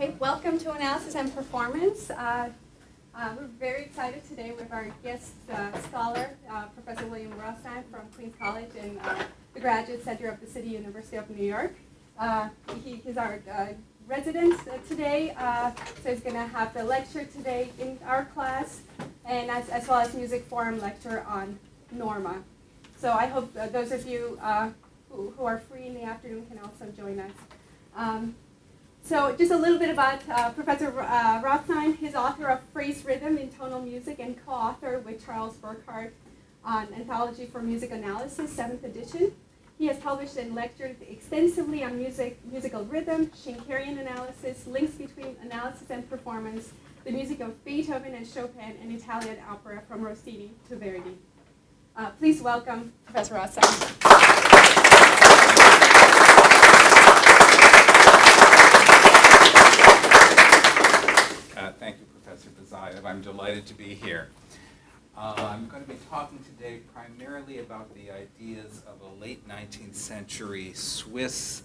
Okay, welcome to Analysis and Performance. We're very excited today with our guest scholar, Professor William Rothstein from Queens College and the Graduate Center of the City University of New York. He's our resident today, so he's going to have the lecture today in our class, and as well as music forum lecture on Norma. So I hope those of you who are free in the afternoon can also join us. So just a little bit about Professor Rothstein. He's author of Phrase Rhythm in Tonal Music and co-author with Charles Burkhardt on Anthology for Music Analysis, 7th edition. He has published and lectured extensively on musical rhythm, Schenkerian analysis, links between analysis and performance, the music of Beethoven and Chopin, and Italian opera from Rossini to Verdi. Please welcome Professor Rothstein. Thank you, Professor Bazayev. I'm delighted to be here. I'm going to be talking today primarily about the ideas of a late 19th century Swiss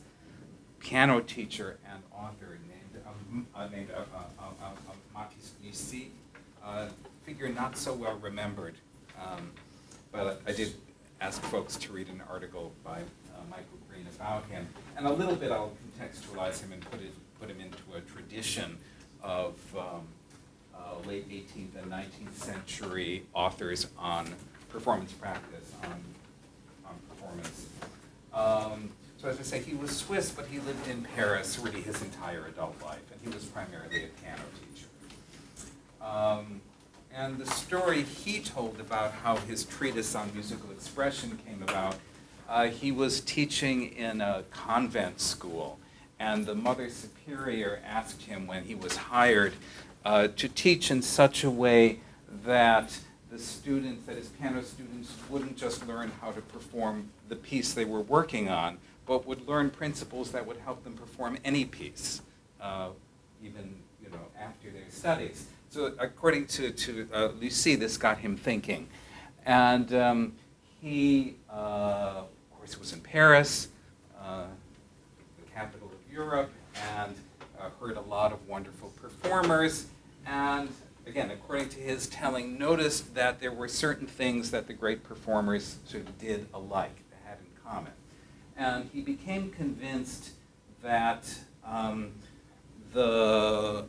piano teacher and author named Matthias Ricci, figure not so well remembered, but I did ask folks to read an article by Michael Green about him, and a little bit I'll contextualize him and put him into a tradition of late 18th and 19th century authors on performance practice, on performance. So as I say, he was Swiss, but he lived in Paris really his entire adult life, and he was primarily a piano teacher. And the story he told about how his treatise on musical expression came about, he was teaching in a convent school, and the Mother Superior asked him when he was hired to teach in such a way that the students, that his piano students, wouldn't just learn how to perform the piece they were working on, but would learn principles that would help them perform any piece, even after their studies. So according to Lucie, this got him thinking. And he, of course, was in Paris, the capital of Europe, and heard a lot of wonderful performers, and again, according to his telling, noticed that there were certain things that the great performers sort of did alike, they had in common. And he became convinced that the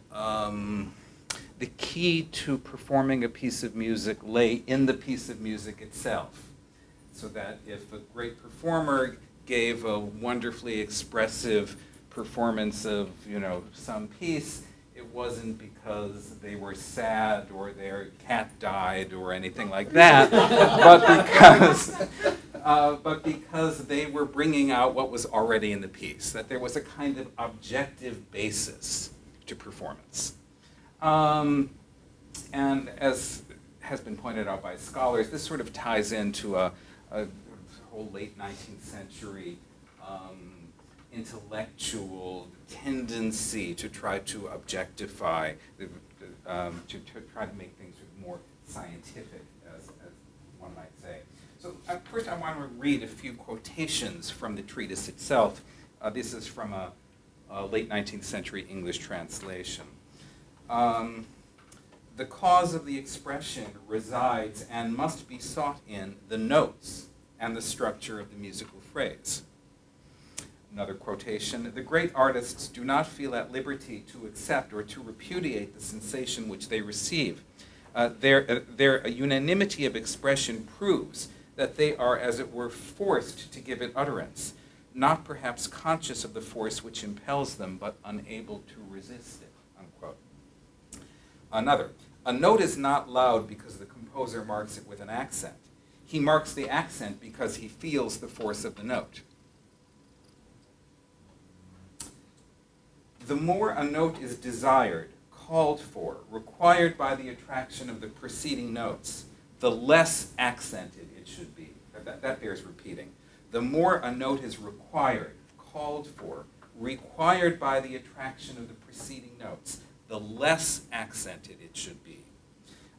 key to performing a piece of music lay in the piece of music itself. So that if a great performer gave a wonderfully expressive performance of some piece, it wasn't because they were sad or their cat died or anything like that, but because they were bringing out what was already in the piece, that there was a kind of objective basis to performance. And as has been pointed out by scholars, this sort of ties into a whole late 19th century intellectual tendency to try to objectify, to try to make things more scientific, as one might say. So first I want to read a few quotations from the treatise itself. This is from a late 19th century English translation. The cause of the expression resides and must be sought in the notes and the structure of the musical phrase. Another quotation, the great artists do not feel at liberty to accept or to repudiate the sensation which they receive. Their unanimity of expression proves that they are, as it were, forced to give it utterance, not perhaps conscious of the force which impels them, but unable to resist it, unquote. Another, a note is not loud because the composer marks it with an accent. He marks the accent because he feels the force of the note. The more a note is desired, called for, required by the attraction of the preceding notes, the less accented it should be. That bears repeating. The more a note is required, called for, required by the attraction of the preceding notes, the less accented it should be.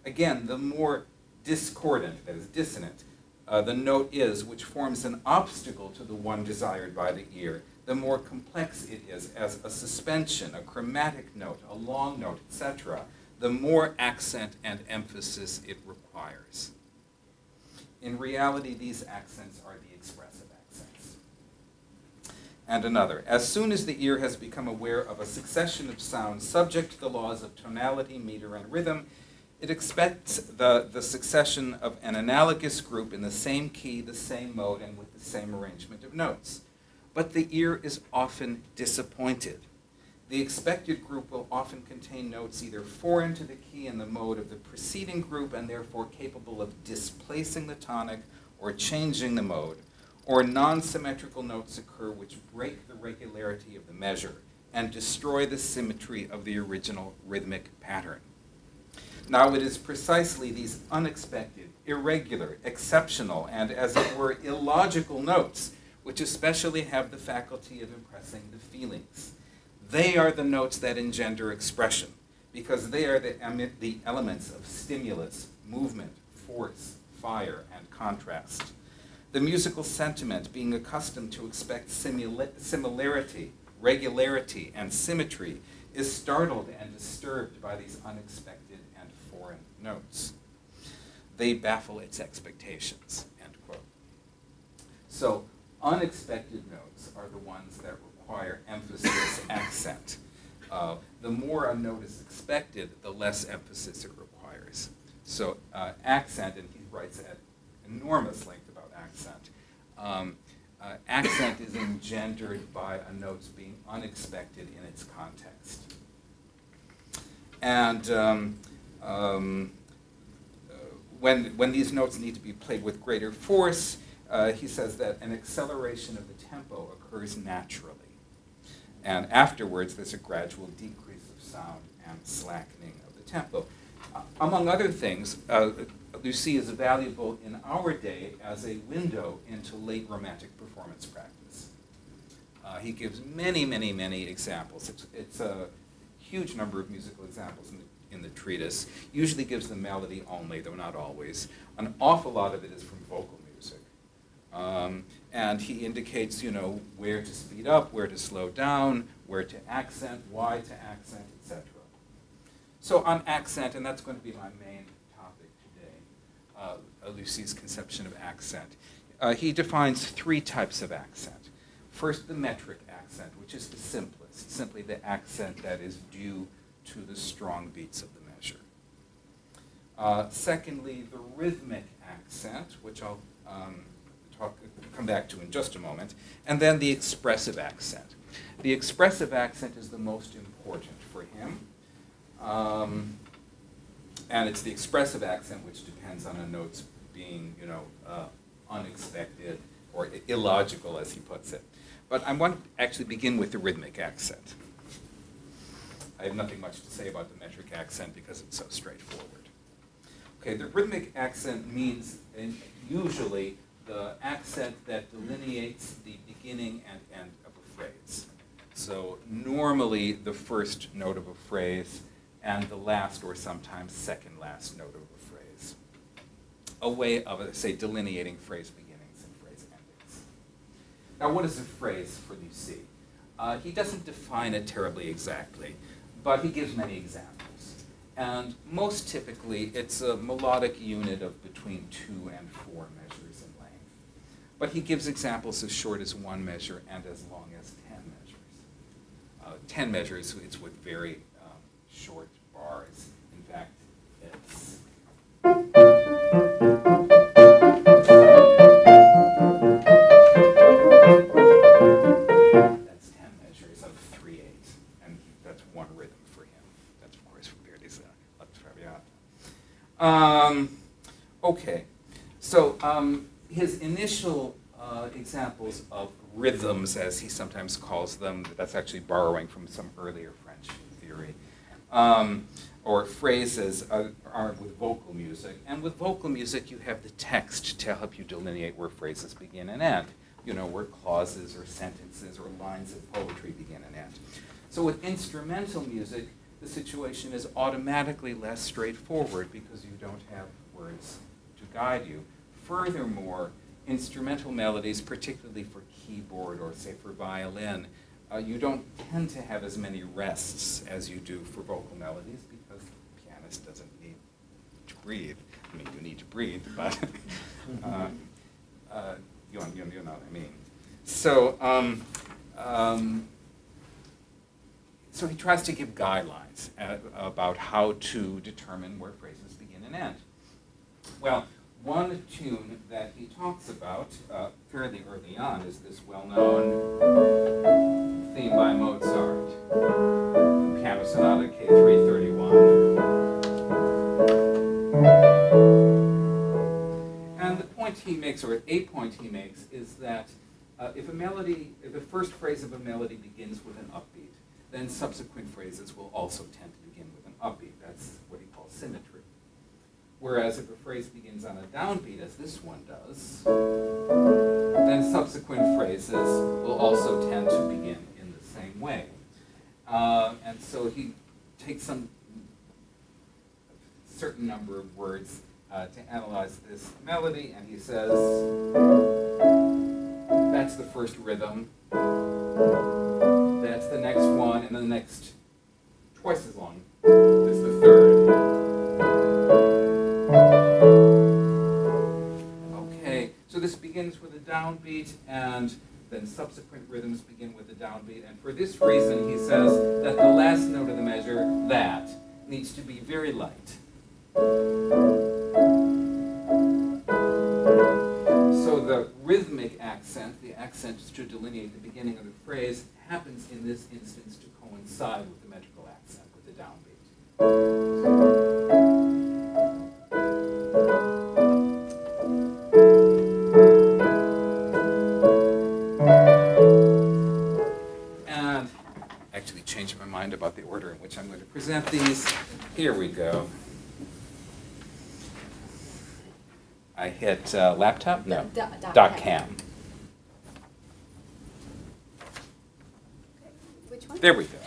Again, the more discordant, that is dissonant, the note is, which forms an obstacle to the one desired by the ear, the more complex it is as a suspension, a chromatic note, a long note, etc., the more accent and emphasis it requires. In reality, these accents are the expressive accents. And another, as soon as the ear has become aware of a succession of sounds subject to the laws of tonality, meter, and rhythm, it expects the succession of an analogous group in the same key, the same mode, and with the same arrangement of notes. But the ear is often disappointed. The expected group will often contain notes either foreign to the key and the mode of the preceding group and therefore capable of displacing the tonic or changing the mode, or non-symmetrical notes occur which break the regularity of the measure and destroy the symmetry of the original rhythmic pattern. Now it is precisely these unexpected, irregular, exceptional, and as it were illogical notes which especially have the faculty of impressing the feelings. They are the notes that engender expression, because they are the elements of stimulus, movement, force, fire, and contrast. The musical sentiment, being accustomed to expect similarity, regularity, and symmetry, is startled and disturbed by these unexpected and foreign notes. They baffle its expectations, end quote. So, unexpected notes are the ones that require emphasis, accent. The more a note is expected, the less emphasis it requires. So accent, and he writes at enormous length about accent. Accent is engendered by a note's being unexpected in its context. And when these notes need to be played with greater force, he says that an acceleration of the tempo occurs naturally. And afterwards, there's a gradual decrease of sound and slackening of the tempo. Among other things, Lucy is valuable in our day as a window into late Romantic performance practice. He gives many, many, many examples. It's a huge number of musical examples in the treatise. Usually gives the melody only, though not always. An awful lot of it is from vocal music. And he indicates, where to speed up, where to slow down, where to accent, why to accent, etc. So on accent, and that's going to be my main topic today, Lucy's conception of accent. He defines three types of accent. First, the metric accent, which is the simplest, simply the accent that is due to the strong beats of the measure. Secondly, the rhythmic accent, which I'll come back to in just a moment, and then the expressive accent. The expressive accent is the most important for him, and it's the expressive accent which depends on a note's being, unexpected or illogical, as he puts it. But I want to actually begin with the rhythmic accent. I have nothing much to say about the metric accent because it's so straightforward. Okay, the rhythmic accent means usually the accent that delineates the beginning and end of a phrase. So normally the first note of a phrase and the last or sometimes second last note of a phrase. A way of, say, delineating phrase beginnings and phrase endings. Now what is a phrase for Lucy? He doesn't define it terribly exactly, but he gives many examples. And most typically it's a melodic unit of between 2 and 4 measures in length. But he gives examples as short as 1 measure and as long as 10 measures. 10 measures, it's with very short bars. In fact, it's... That's 10 measures of 3/8, and that's one rhythm for him. That's, of course, from Verdi's La Traviata. Okay, so his initial examples of rhythms, as he sometimes calls them, that's actually borrowing from some earlier French theory, or phrases are with vocal music. And with vocal music, you have the text to help you delineate where phrases begin and end, where clauses or sentences or lines of poetry begin and end. So with instrumental music, the situation is automatically less straightforward because you don't have words to guide you. Furthermore, instrumental melodies, particularly for keyboard or say for violin, you don't tend to have as many rests as you do for vocal melodies because the pianist doesn't need to breathe. I mean, you need to breathe, but you know what I mean. So, so he tries to give guidelines about how to determine where phrases begin and end. Well, one tune that he talks about fairly early on is this well-known theme by Mozart, Piano Sonata K331. And the point he makes, or a point he makes, is that if the first phrase of a melody begins with an upbeat, then subsequent phrases will also tend to begin with an upbeat. That's what he calls symmetry. Whereas if a phrase begins on a downbeat, as this one does, then subsequent phrases will also tend to begin in the same way. And so he takes a certain number of words to analyze this melody, and he says, that's the first rhythm, that's the next one, and then the next, twice as long, is the third. Okay, so this begins with a downbeat, and then subsequent rhythms begin with a downbeat, and for this reason he says that the last note of the measure, that, needs to be very light. So the rhythmic accent, the accent to delineate the beginning of the phrase, happens in this instance to coincide with the metrical accent, with the downbeat. And actually changed my mind about the order in which I'm going to present these. Here we go. I hit laptop? No. .cam. Which one? There we go.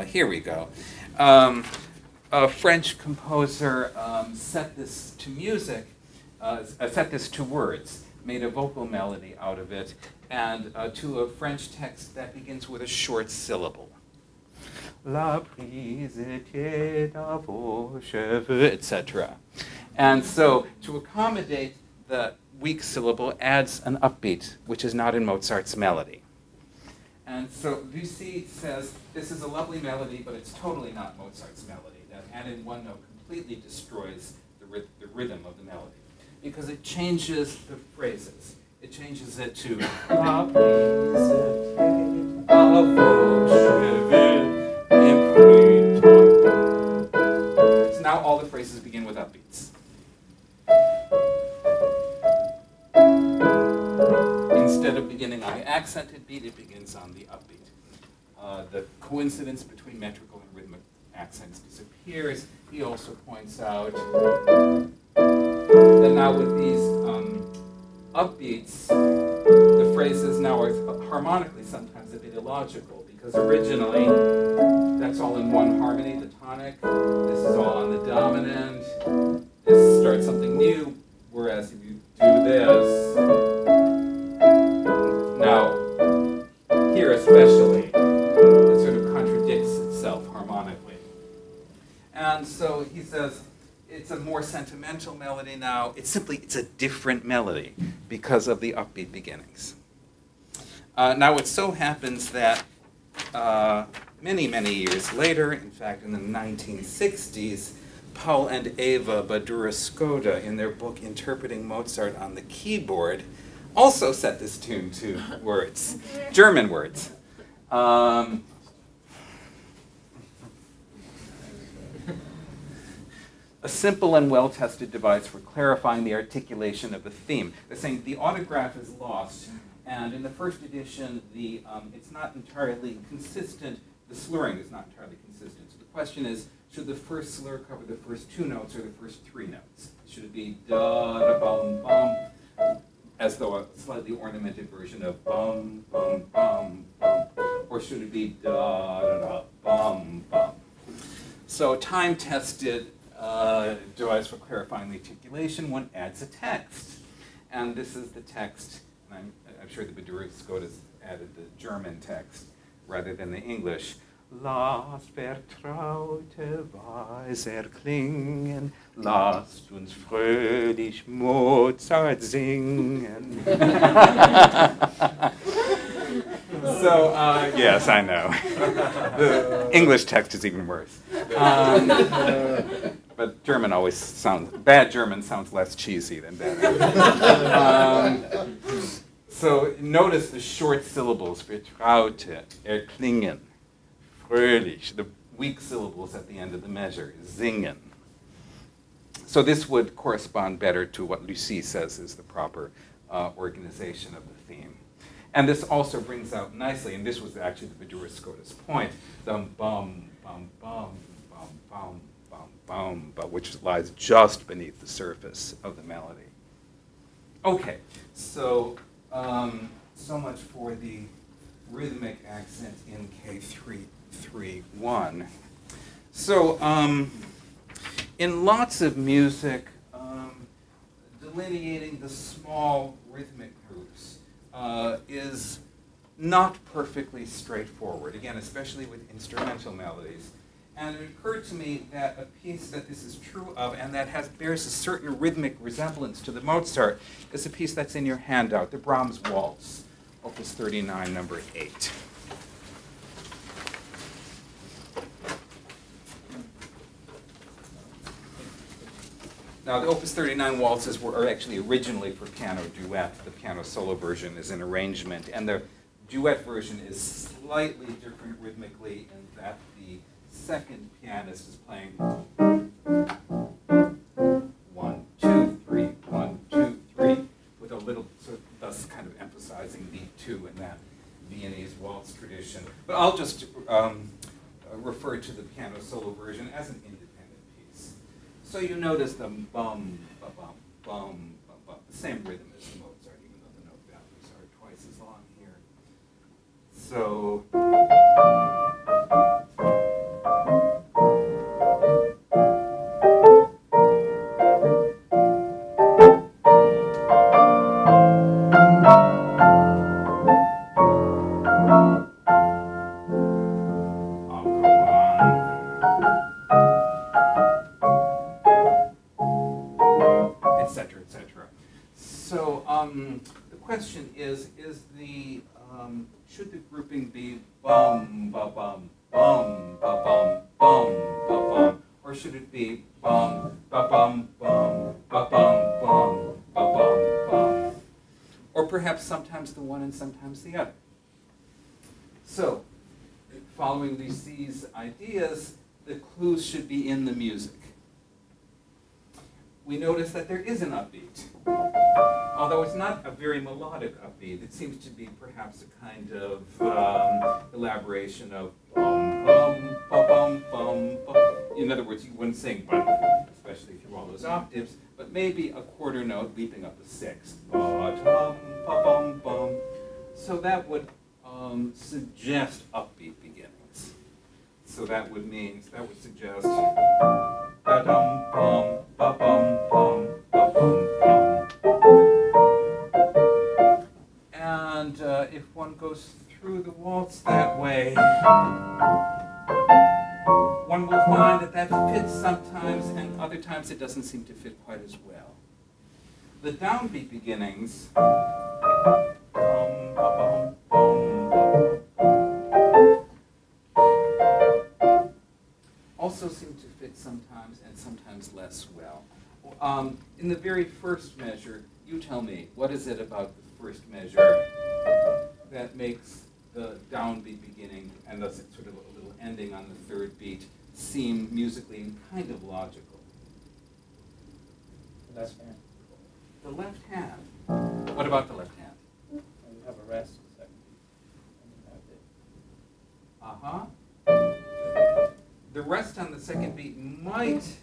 Here we go. A French composer set this to music, set this to words, made a vocal melody out of it, and to a French text that begins with a short syllable. La prise était dans vos cheveux, etc. And so, to accommodate the weak syllable, adds an upbeat, which is not in Mozart's melody. And so, Bussy says, this is a lovely melody, but it's totally not Mozart's melody. That added one note completely destroys the rhythm of the melody, because it changes the phrases. It changes it to La prise était dans vos cheveux. So now all the phrases begin with upbeats. Instead of beginning on the accented beat, it begins on the upbeat. The coincidence between metrical and rhythmic accents disappears. He also points out that now with these upbeats, the phrases now are harmonically sometimes a bit illogical, because originally that's all in one harmony, the tonic. This is all on the dominant. This starts something new, whereas if you do this, now here especially, it sort of contradicts itself harmonically. And so he says, it's a more sentimental melody now. It's a different melody because of the upbeat beginnings. Now it so happens that many, many years later, in fact in the 1960s, Paul and Eva Badura-Skoda, in their book Interpreting Mozart on the Keyboard, also set this tune to words, German words. A simple and well-tested device for clarifying the articulation of the theme. They're saying the autograph is lost, and in the first edition, it's not entirely consistent. The slurring is not entirely consistent. So the question is, should the first slur cover the first two notes or the first three notes? Should it be da-da-bum-bum, as though a slightly ornamented version of bum-bum-bum-bum, or should it be da-da-da-bum-bum? So time-tested device for clarifying the articulation, one adds a text. And this is the text, and I'm sure the Bedürfniscode has added the German text rather than the English. Lasst vertraute Weiser klingen, lasst uns fröhlich Mozart singen. So, yes, I know. The English text is even worse. But German always sounds, bad German sounds less cheesy than bad. So notice the short syllables, vertraute, erklingen, fröhlich, the weak syllables at the end of the measure, singen. So this would correspond better to what Lucie says is the proper organization of the theme. And this also brings out nicely, and this was actually the Bedürfniscode's point, the bum, bum, bum, bum, bum, bum, bum, but which lies just beneath the surface of the melody. Okay, so so much for the rhythmic accent in K3-3-1. So in lots of music, delineating the small rhythmic groups is not perfectly straightforward, again, especially with instrumental melodies. And it occurred to me that a piece that this is true of and that bears a certain rhythmic resemblance to the Mozart is a piece that's in your handout, the Brahms Waltz, Opus 39, number 8. Now, the Opus 39 waltzes were actually originally for piano duet. The piano solo version is an arrangement, and the duet version is slightly different rhythmically in that the second pianist is playing 1, 2, 3, 1, 2, 3, with a little, so thus kind of emphasizing beat 2 in that Viennese waltz tradition. But I'll just refer to the piano solo version as an independent piece. So you notice the bum, bum, bum, bum, bum, the same rhythm as the Mozart, even though the note values are twice as long here. So. The question is the should the grouping be bum ba bum bum ba bum bum ba bum, or should it be bum ba bum bum ba bum bum ba bum bum, or perhaps sometimes the one and sometimes the other? So, following these ideas, the clues should be in the music. We notice that there is an upbeat. Although it's not a very melodic upbeat, it seems to be perhaps a kind of elaboration of bum, bum, ba, bum, bum, bum. In other words, you wouldn't sing, especially through all those octaves, but maybe a quarter note leaping up a sixth. Ba, dum, ba, bum, bum. So that would suggest upbeat beginnings. So that would suggest ba, dum, bum, ba, bum, bum, ba, bum, bum. And if one goes through the waltz that way, one will find that fits sometimes, and other times it doesn't seem to fit quite as well. The downbeat beginnings also seem to fit sometimes, and sometimes less well. In the very first measure, you tell me, what is it about the first measure that makes the downbeat beginning and thus sort of a little ending on the third beat seem musically kind of logical? The left hand. The left hand. What about the left hand? And you have a rest in the second beat. And you have it. The rest on the second beat might,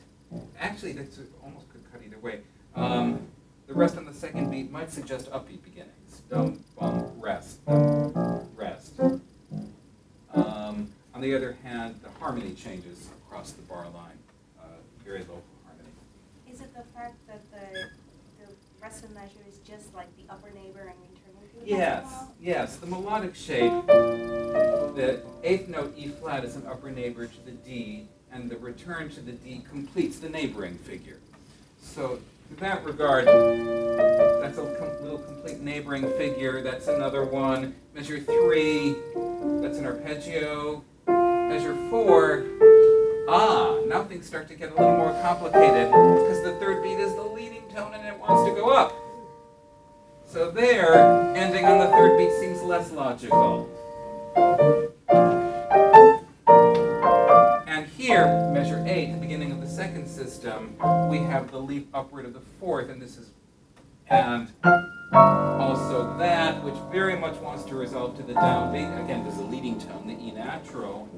actually that's almost could cut either way. The rest on the second beat might suggest upbeat beginnings. Dum, bum, rest, rest. On the other hand, the harmony changes across the bar line, very local harmony. Is it the fact that the rest of the measure is just like the upper neighbor and returning to the Yes, pedal? yes. The melodic shape, the eighth note E flat is an upper neighbor to the D, and the return to the D completes the neighboring figure. So in that regard, that's a little complete neighboring figure. That's another one. Measure 3, that's an arpeggio. Measure 4, now things start to get a little more complicated because the third beat is the leading tone and it wants to go up. So there, ending on the third beat seems less logical. And here, measure 8, the beginning of the second system, we have the leap upward of the fourth, and this is, and also that, which very much wants to resolve to the downbeat. Again, there's a leading tone, the E natural.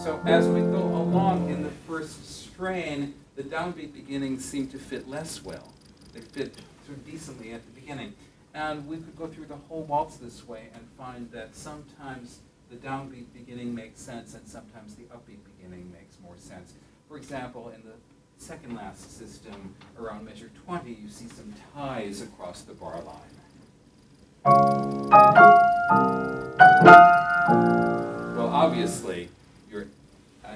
So as we go along in the first strain, the downbeat beginnings seem to fit less well. They fit sort of decently at the beginning. And we could go through the whole waltz this way and find that sometimes the downbeat beginning makes sense and sometimes the upbeat beginning makes more sense. For example, in the second last system, around measure 20, you see some ties across the bar line. Well, obviously, you're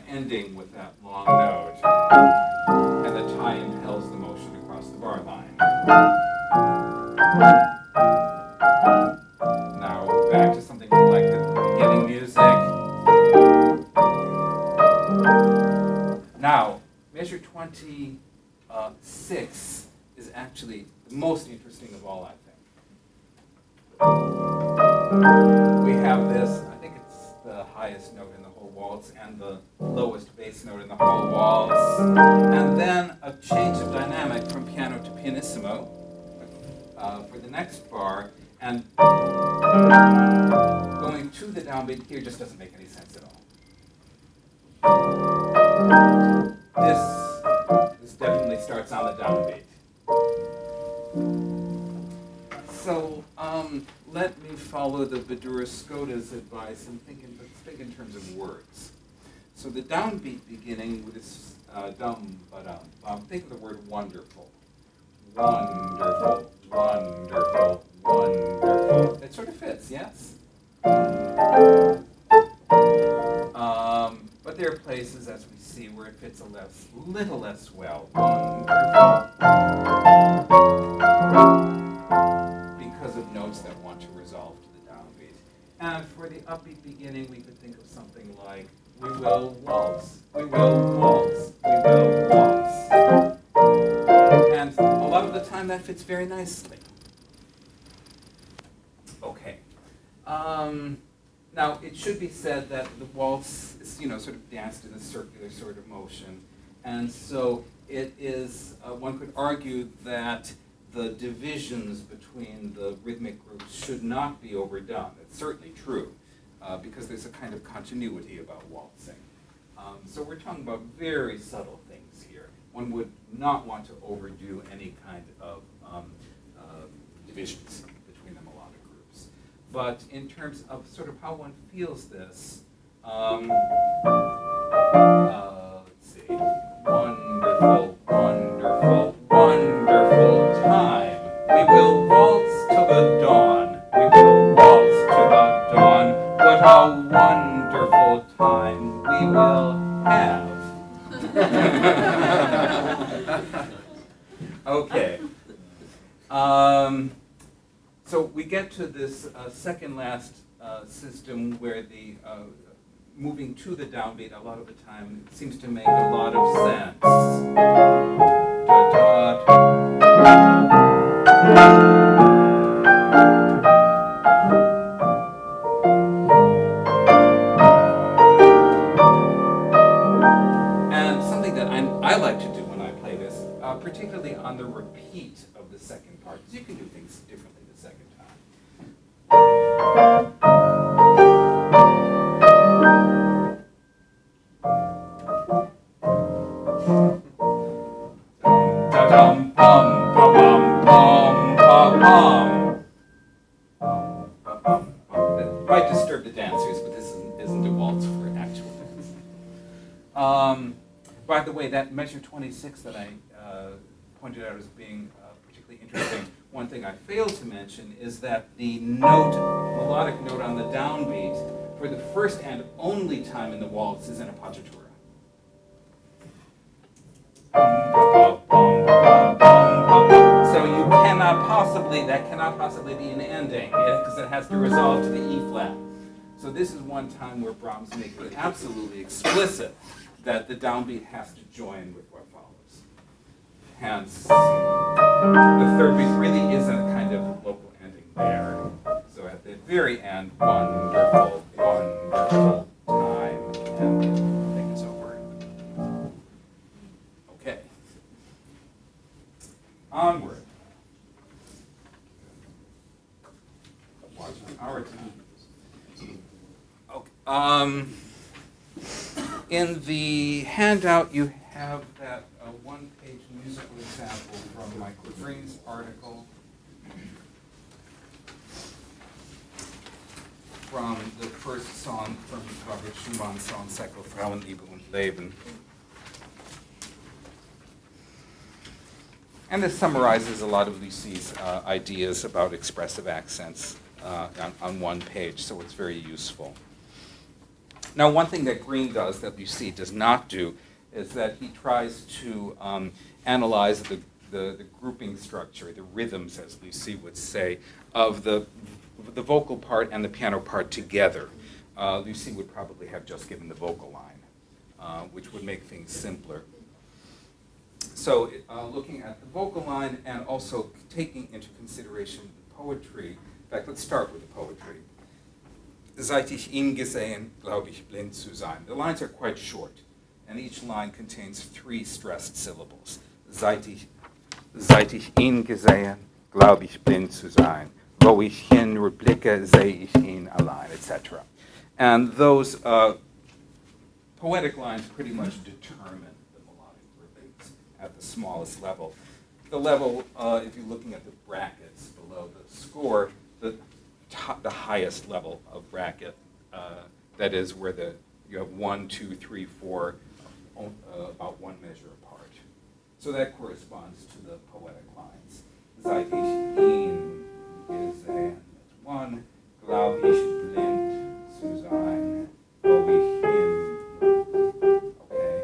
ending with that long note, and the tie impels the motion across the bar line. Now, back to something like the beginning music. Now, measure 26 is actually the most interesting of all, I think. We have this, I think it's the highest note in the whole waltz and the lowest bass note in the whole waltz. And then a change of dynamic from piano to pianissimo for the next bar. And going to the downbeat here just doesn't make any sense at all. This definitely starts on the downbeat. So let me follow the Badura Skoda's advice and think in terms of words. So the downbeat beginning with this dum-ba-dum, think of the word wonderful. Wonderful, wonderful, wonderful. It sort of fits, yes? But there are places, as we see, where it fits a little less well. Wonderful. Because of notes that want to resolve to the downbeat. And for the upbeat beginning, we could think of something like, we will waltz, we will waltz, we will waltz. And a lot of the time that fits very nicely. Okay. Now, it should be said that the waltz is, sort of danced in a circular sort of motion. And so it is, one could argue that the divisions between the rhythmic groups should not be overdone. It's certainly true, because there's a kind of continuity about waltzing. So we're talking about very subtle things here. One would not want to overdo any kind of divisions between the melodic groups. But in terms of sort of how one feels this, let's see, wonderful, wonderful, wonderful time. We will waltz till the dawn. We will waltz till the dawn. What a wonderful time we will have. Okay. So we get to this second last system where the moving to the downbeat a lot of the time seems to make a lot of sense. And something that I like to do when I play this, particularly on the repeat of the second part, because you can do things differently the second time. It might disturb the dancers, but this isn't a waltz for actual dance. By the way, that measure 26 that I pointed out as being particularly interesting. One thing I failed to mention is that the melodic note on the downbeat, for the first and only time in the waltz, is in appoggiatura. So you cannot possibly, that cannot possibly be an ending, because it has to resolve to the E flat. So this is one time where Brahms makes it absolutely explicit that the downbeat has to join with what follows. Hence, the third beat really is a kind of local ending there. So at the very end, wonderful, wonderful time, and the thing is over. Okay. Onward. Our time. Okay. In the handout, you have that one-page musical example from Michael Green's article from the first song from Robert Schumann's song Cycle Frauen, Liebe und Leben. And this summarizes a lot of Lucie's ideas about expressive accents on one page, so it's very useful. Now, one thing that Green does that Lucie does not do is that he tries to analyze the grouping structure, the rhythms, as Lucie would say, of the vocal part and the piano part together. Lucie would probably have just given the vocal line, which would make things simpler. So looking at the vocal line and also taking into consideration the poetry, in fact, let's start with the poetry. Seit ich ihn gesehen, glaube ich, blind zu sein. The lines are quite short, and each line contains 3 stressed syllables. Seit ich ihn gesehen, glaube ich, blind zu sein. Wo ich hin blicke, sehe ich ihn allein, etc. And those poetic lines pretty much determine the melodic groupings at the smallest level. The level, if you're looking at the brackets below the score, the highest level of bracket, that is where you have 1, 2, 3, 4, about 1 measure apart. So that corresponds to the poetic lines. Seit ich ihn gesehen, that's 1. Glaube ich blind zu sein, wo ich hin. Okay.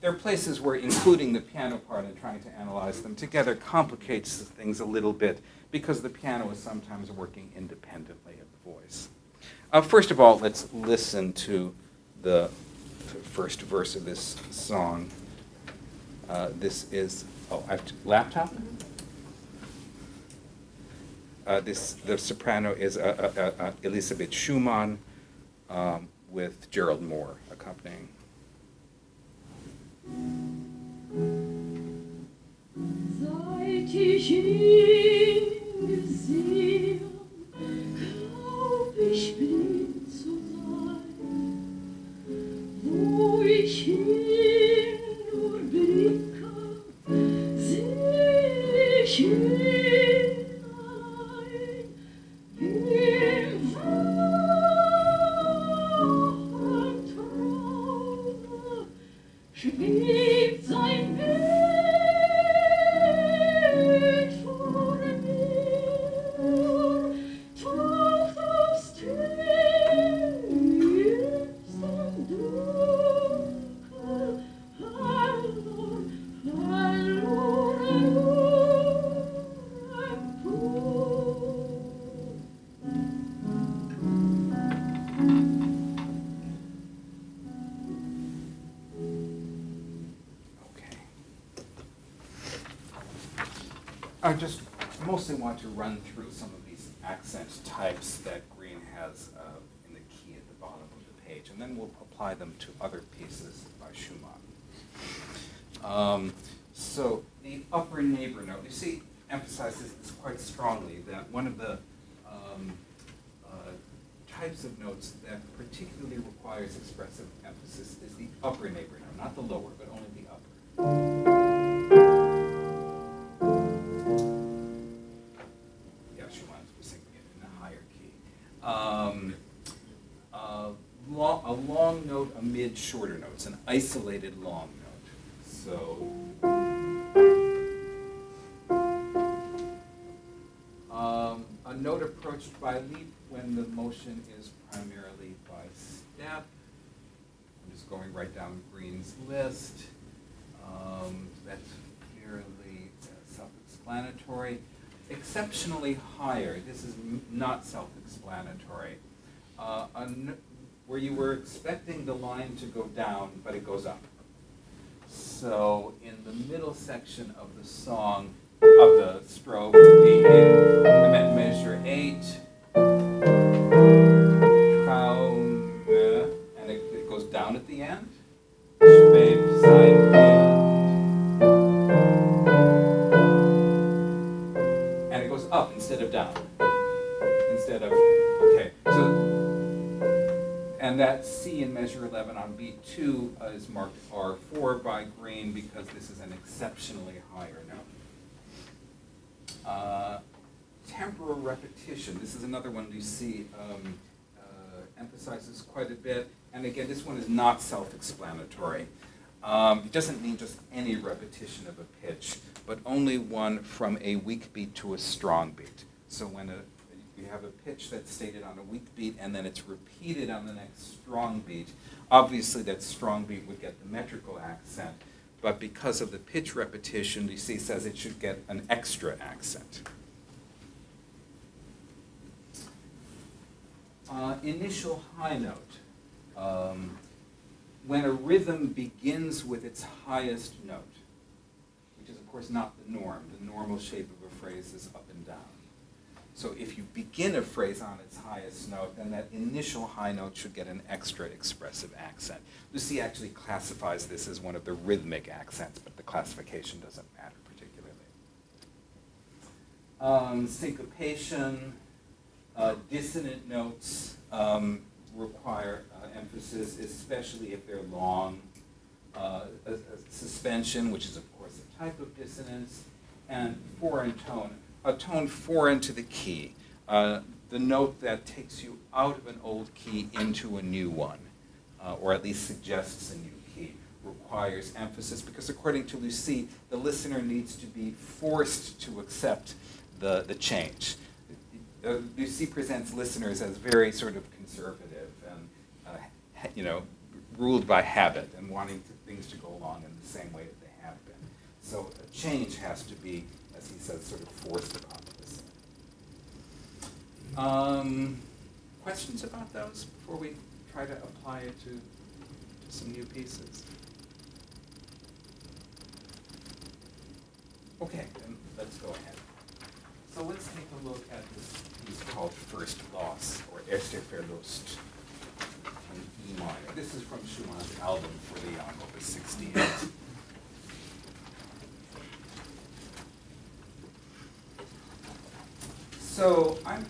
There are places where including the piano part and trying to analyze them together complicates things a little bit, because the piano is sometimes working independently of the voice. First of all, let's listen to the first verse of this song. This is, I have to, laptop? The soprano is Elisabeth Schumann with Gerald Moore accompanying. Seit ich ihn gesehen, glaub ich blind zu sein, wo ich hin nur blicke, seh ich ihn allein, im wachen Traume schwebt sein Bild vor mir, taucht aufs tiefste Dunkel, hallo, hallo, I just mostly want to run through some of these accent types that Green has in the key at the bottom of the page, and then we'll apply them to other pieces by Schumann. So the upper neighbor note, you see, emphasizes this quite strongly, that one of the types of notes that particularly requires expressive emphasis is the upper neighbor note, not the lower, but only the upper. A long note amid shorter notes, an isolated long note. So, a note approached by leap when the motion is primarily by step. I'm just going right down Green's list. That's fairly self-explanatory. Exceptionally higher, this is not self-explanatory. Where you were expecting the line to go down, but it goes up. So in the middle section of the song, of the stroke, I meant measure 8, and it goes down at the end. Schweb, side and it goes up instead of down. Instead of, okay, so, and that C in measure 11 on beat 2 is marked R4 by Green because this is an exceptionally higher note. Temporal repetition, this is another one you see emphasizes quite a bit, and again, this one is not self-explanatory. It doesn't mean just any repetition of a pitch, but only one from a weak beat to a strong beat. So when you have a pitch that's stated on a weak beat and then it's repeated on the next strong beat, obviously that strong beat would get the metrical accent, but because of the pitch repetition, you see, says it should get an extra accent. Initial high note. When a rhythm begins with its highest note, which is of course not the norm. The normal shape of a phrase is up and down. So if you begin a phrase on its highest note, then that initial high note should get an extra expressive accent. Lucy actually classifies this as one of the rhythmic accents, but the classification doesn't matter particularly. Syncopation, dissonant notes require emphasis, especially if they're long. A suspension, which is of course a type of dissonance, and foreign tone. A tone foreign to the key, the note that takes you out of an old key into a new one, or at least suggests a new key, requires emphasis because according to Lucy, the listener needs to be forced to accept the change. Lucy presents listeners as very sort of conservative and ruled by habit and wanting things to go along in the same way that they have been. So a change has to be, as he says, sort of forced upon the listener. Questions about those before we try to apply it to some new pieces? Okay, then let's go ahead. So let's take a look at this piece called First Loss, or Erste Verlust, in E minor. This is from Schumann's album for the young, Opus 68. So I'm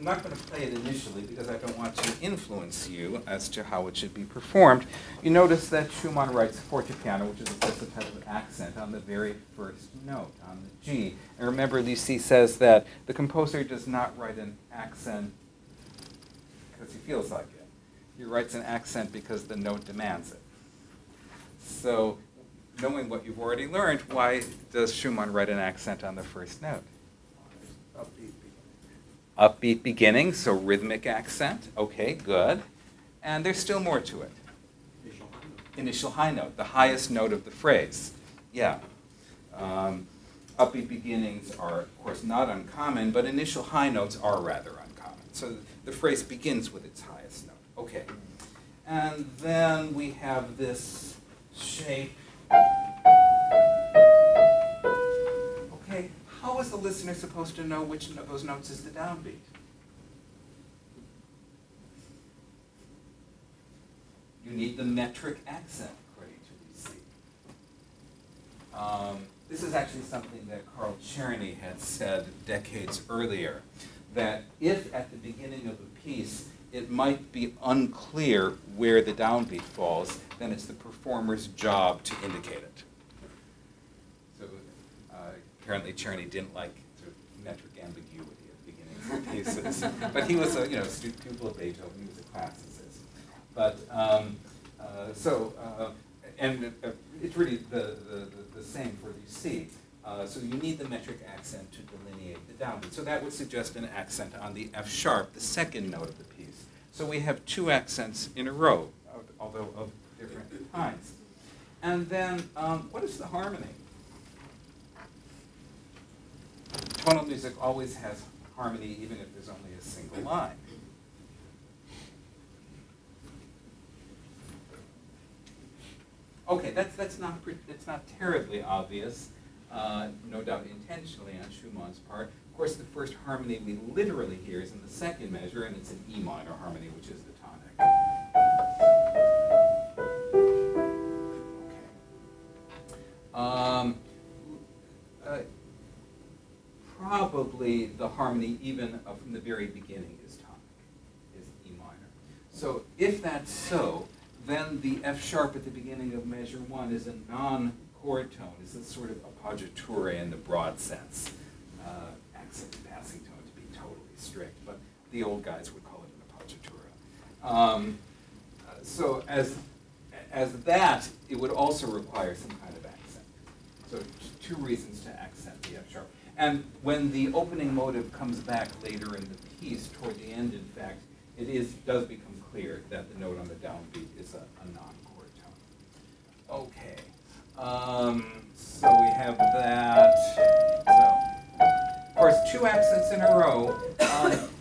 not going to play it initially because I don't want to influence you as to how it should be performed. You notice that Schumann writes fortepiano, which is of course a type of accent, on the very first note, on the G. And remember, Lucy says that the composer does not write an accent because he feels like it. He writes an accent because the note demands it. So knowing what you've already learned, why does Schumann write an accent on the first note? Upbeat beginning, so rhythmic accent. Okay, good. And there's still more to it. Initial high note, the highest note of the phrase. Yeah. Upbeat beginnings are, of course, not uncommon, but initial high notes are rather uncommon. So the phrase begins with its highest note. Okay. And then we have this shape. Okay. How is the listener supposed to know which of those notes is the downbeat? You need the metric accent, according to Lucy. This is actually something that Carl Czerny had said decades earlier, that if at the beginning of a piece it might be unclear where the downbeat falls, then it's the performer's job to indicate it. Apparently Czerny didn't like sort of metric ambiguity at the beginnings of pieces. But he was a student pupil of Beethoven, he was a classicist. But and it's really the same for the C. So you need the metric accent to delineate the downbeat. So that would suggest an accent on the F sharp, the second note of the piece. So we have two accents in a row, although of different kinds. And then, what is the harmony? Tonal music always has harmony, even if there's only a single line. Okay, that's not terribly obvious, no doubt intentionally on Schumann's part. Of course, the first harmony we literally hear is in the second measure, and it's an E minor harmony, which is the tonic. Okay. Probably the harmony, even from the very beginning, is tonic, is E minor. So if that's so, then the F sharp at the beginning of measure 1 is a non-chord tone. It's a sort of appoggiatura in the broad sense. Accent passing tone to be totally strict, but the old guys would call it an appoggiatura. So as that, it would also require some kind of accent. So two reasons to accent the F sharp. And when the opening motive comes back later in the piece, toward the end, in fact, does become clear that the note on the downbeat is a non-chord tone. Okay, so we have that. So, of course, two accents in a row.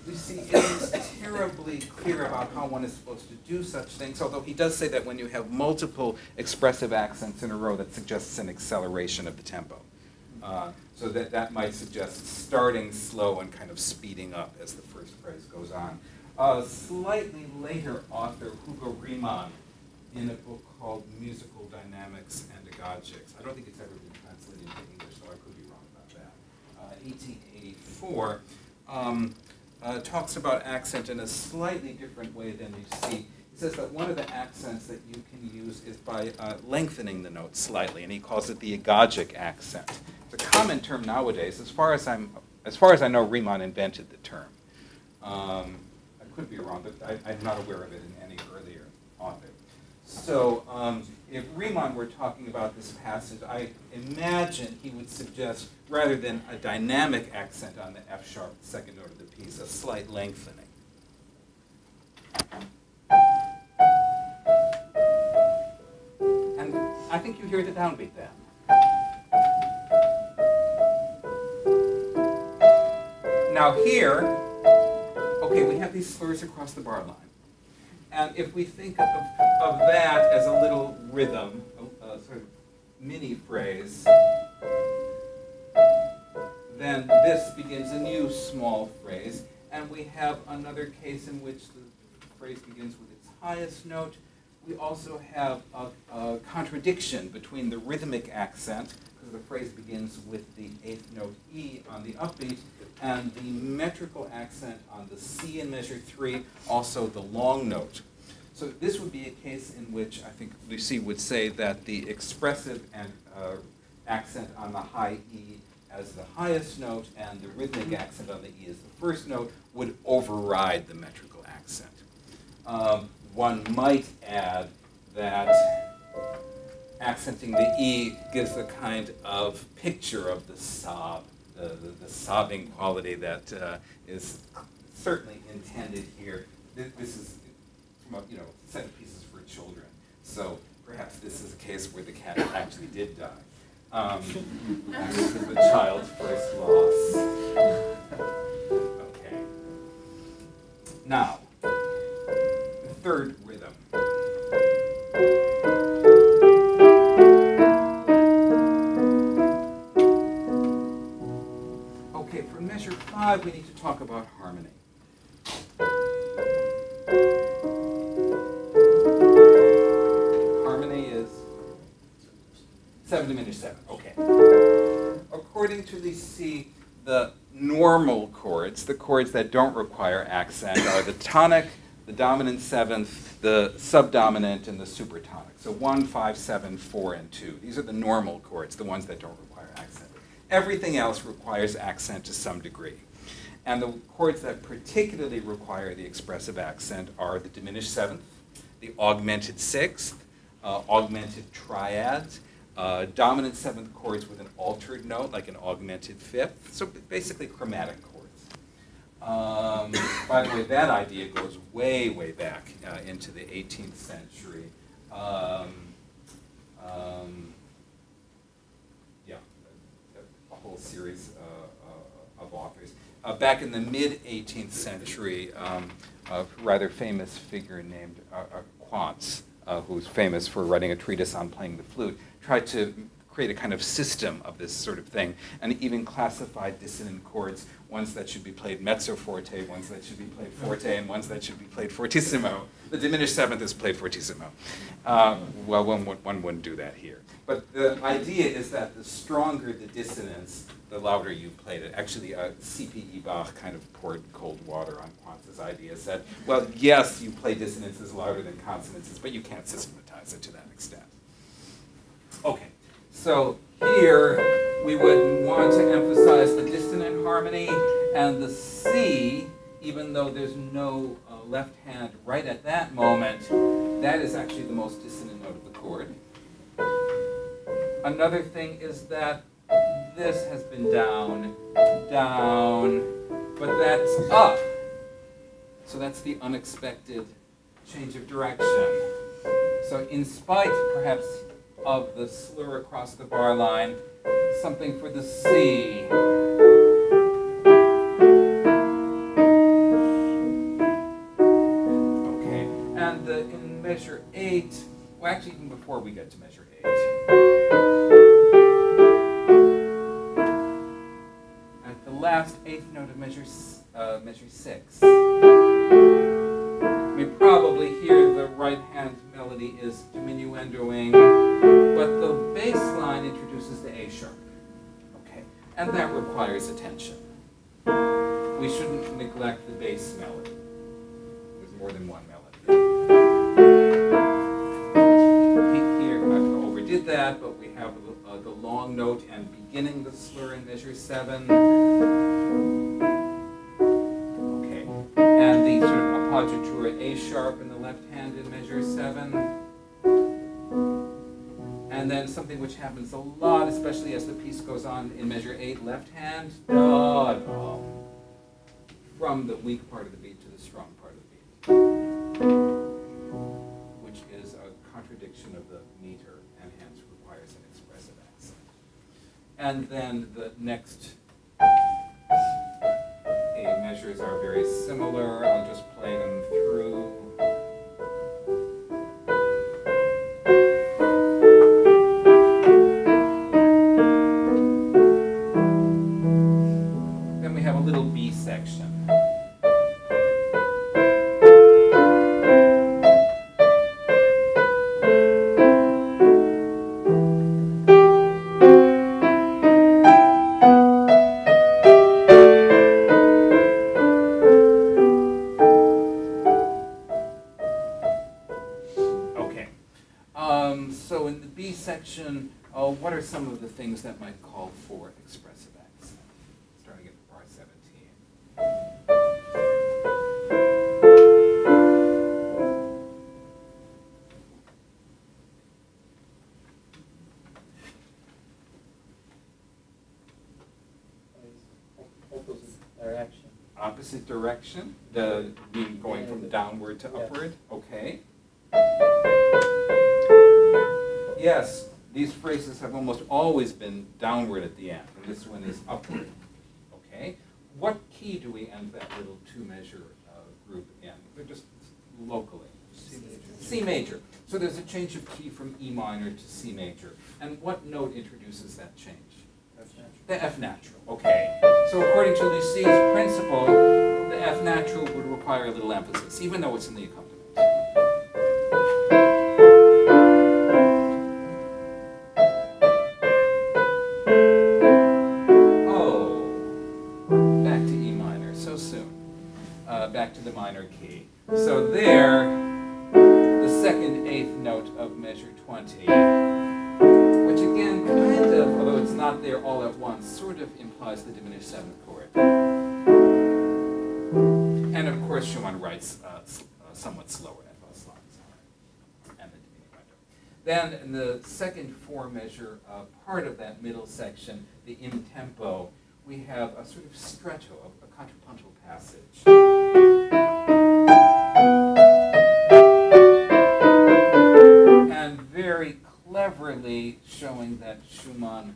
You see, it is terribly clear about how one is supposed to do such things, although he does say that when you have multiple expressive accents in a row, that suggests an acceleration of the tempo. So that might suggest starting slow and kind of speeding up as the first phrase goes on. A slightly later author, Hugo Riemann, in a book called Musical Dynamics and Agogics. I don't think it's ever been translated into English, so I could be wrong about that. 1884, talks about accent in a slightly different way than you see. He says that one of the accents that you can use is by lengthening the note slightly, and he calls it the agogic accent. It's a common term nowadays. As far as I know, Riemann invented the term. I could be wrong, but I'm not aware of it in any earlier author. So if Riemann were talking about this passage, I imagine he would suggest, rather than a dynamic accent on the F sharp, the second note of the piece, a slight lengthening. And I think you hear the downbeat then. Now here, okay, we have these slurs across the bar line. And if we think of that as a little rhythm, a sort of mini phrase, then this begins a new small phrase. And we have another case in which the phrase begins with its highest note. We also have a contradiction between the rhythmic accent, because the phrase begins with the eighth note E on the upbeat, and the metrical accent on the C in measure 3, also the long note. So this would be a case in which I think Lucie would say that the expressive and accent on the high E as the highest note and the rhythmic accent on the E as the first note would override the metrical accent. One might add that accenting the E gives the kind of picture of the sob, the sobbing quality that is certainly intended here. This is from a set of pieces for children, so perhaps this is a case where the cat actually did die. This is the child's first loss. Okay. Now, the third rhythm. Okay, for measure 5, we need to talk about harmony. Harmony is 7 diminished 7. Okay. According to Lucie, the normal chords, the chords that don't require accent, are the tonic, the dominant seventh, the subdominant, and the supertonic. So 1, 5, 7, 4, and 2. These are the normal chords, the ones that don't require accent. Everything else requires accent to some degree. And the chords that particularly require the expressive accent are the diminished seventh, the augmented sixth, augmented triads, dominant seventh chords with an altered note, like an augmented fifth, so basically chromatic chords. By the way, that idea goes way, way back into the 18th century. Yeah, a whole series of authors. Back in the mid-18th century, a rather famous figure named Quantz, who's famous for writing a treatise on playing the flute, tried to create a kind of system of this sort of thing, and even classified dissonant chords, ones that should be played mezzo forte, ones that should be played forte, and ones that should be played fortissimo. The diminished seventh is played fortissimo. Well, one wouldn't do that here. But the idea is that the stronger the dissonance, the louder you played it. Actually, C.P. Ebach kind of poured cold water on Quantz's idea, said, well, yes, you play dissonances louder than consonances, but you can't systematize it to that extent. Okay. So here, we would want to emphasize the dissonant harmony, and the C, even though there's no left hand right at that moment, that is actually the most dissonant note of the chord. Another thing is that this has been down, down, but that's up. So that's the unexpected change of direction. So in spite, perhaps, of the slur across the bar line, something for the C. Okay, and in measure 8, well, actually even before we get to measure 8, at the last 8th note of measure 6, we probably hear the right hand melody is diminuendoing, but the bass line introduces the A sharp. Okay, and that requires attention. We shouldn't neglect the bass melody. There's more than one melody. Here, I overdid that, but we have the long note and beginning the slur in measure 7. Okay, and the sort of appoggiatura A sharp in the left hand in measure 7. And then something which happens a lot, especially as the piece goes on in measure 8, left hand, da, da, from the weak part of the beat to the strong part of the beat, which is a contradiction of the meter and hence requires an expressive accent. And then the next A measures are very similar. I'll just play them through. Then we have a little B section. So in the B section, what are some of the things that might call for expressive accent? Starting at bar 17. Opposite direction. Opposite direction, the being going from downward to upward. Okay. Yes, these phrases have almost always been downward at the end, and this one is upward. Okay. What key do we end that little two-measure group in? They're just locally. C major. C major. So there's a change of key from E minor to C major. And what note introduces that change? F natural. The F natural. Okay. So according to Lucie's principle, the F natural would require a little emphasis, even though it's in the accompaniment. Back to the minor key. So there, the second eighth note of measure 20, which again kind of, although it's not there all at once, sort of implies the diminished seventh chord. And of course Schumann writes somewhat slower F lines and the diminuendo. Then in the second four measure part of that middle section, the in tempo, we have a sort of stretto, a contrapuntal passage. And very cleverly showing that Schumann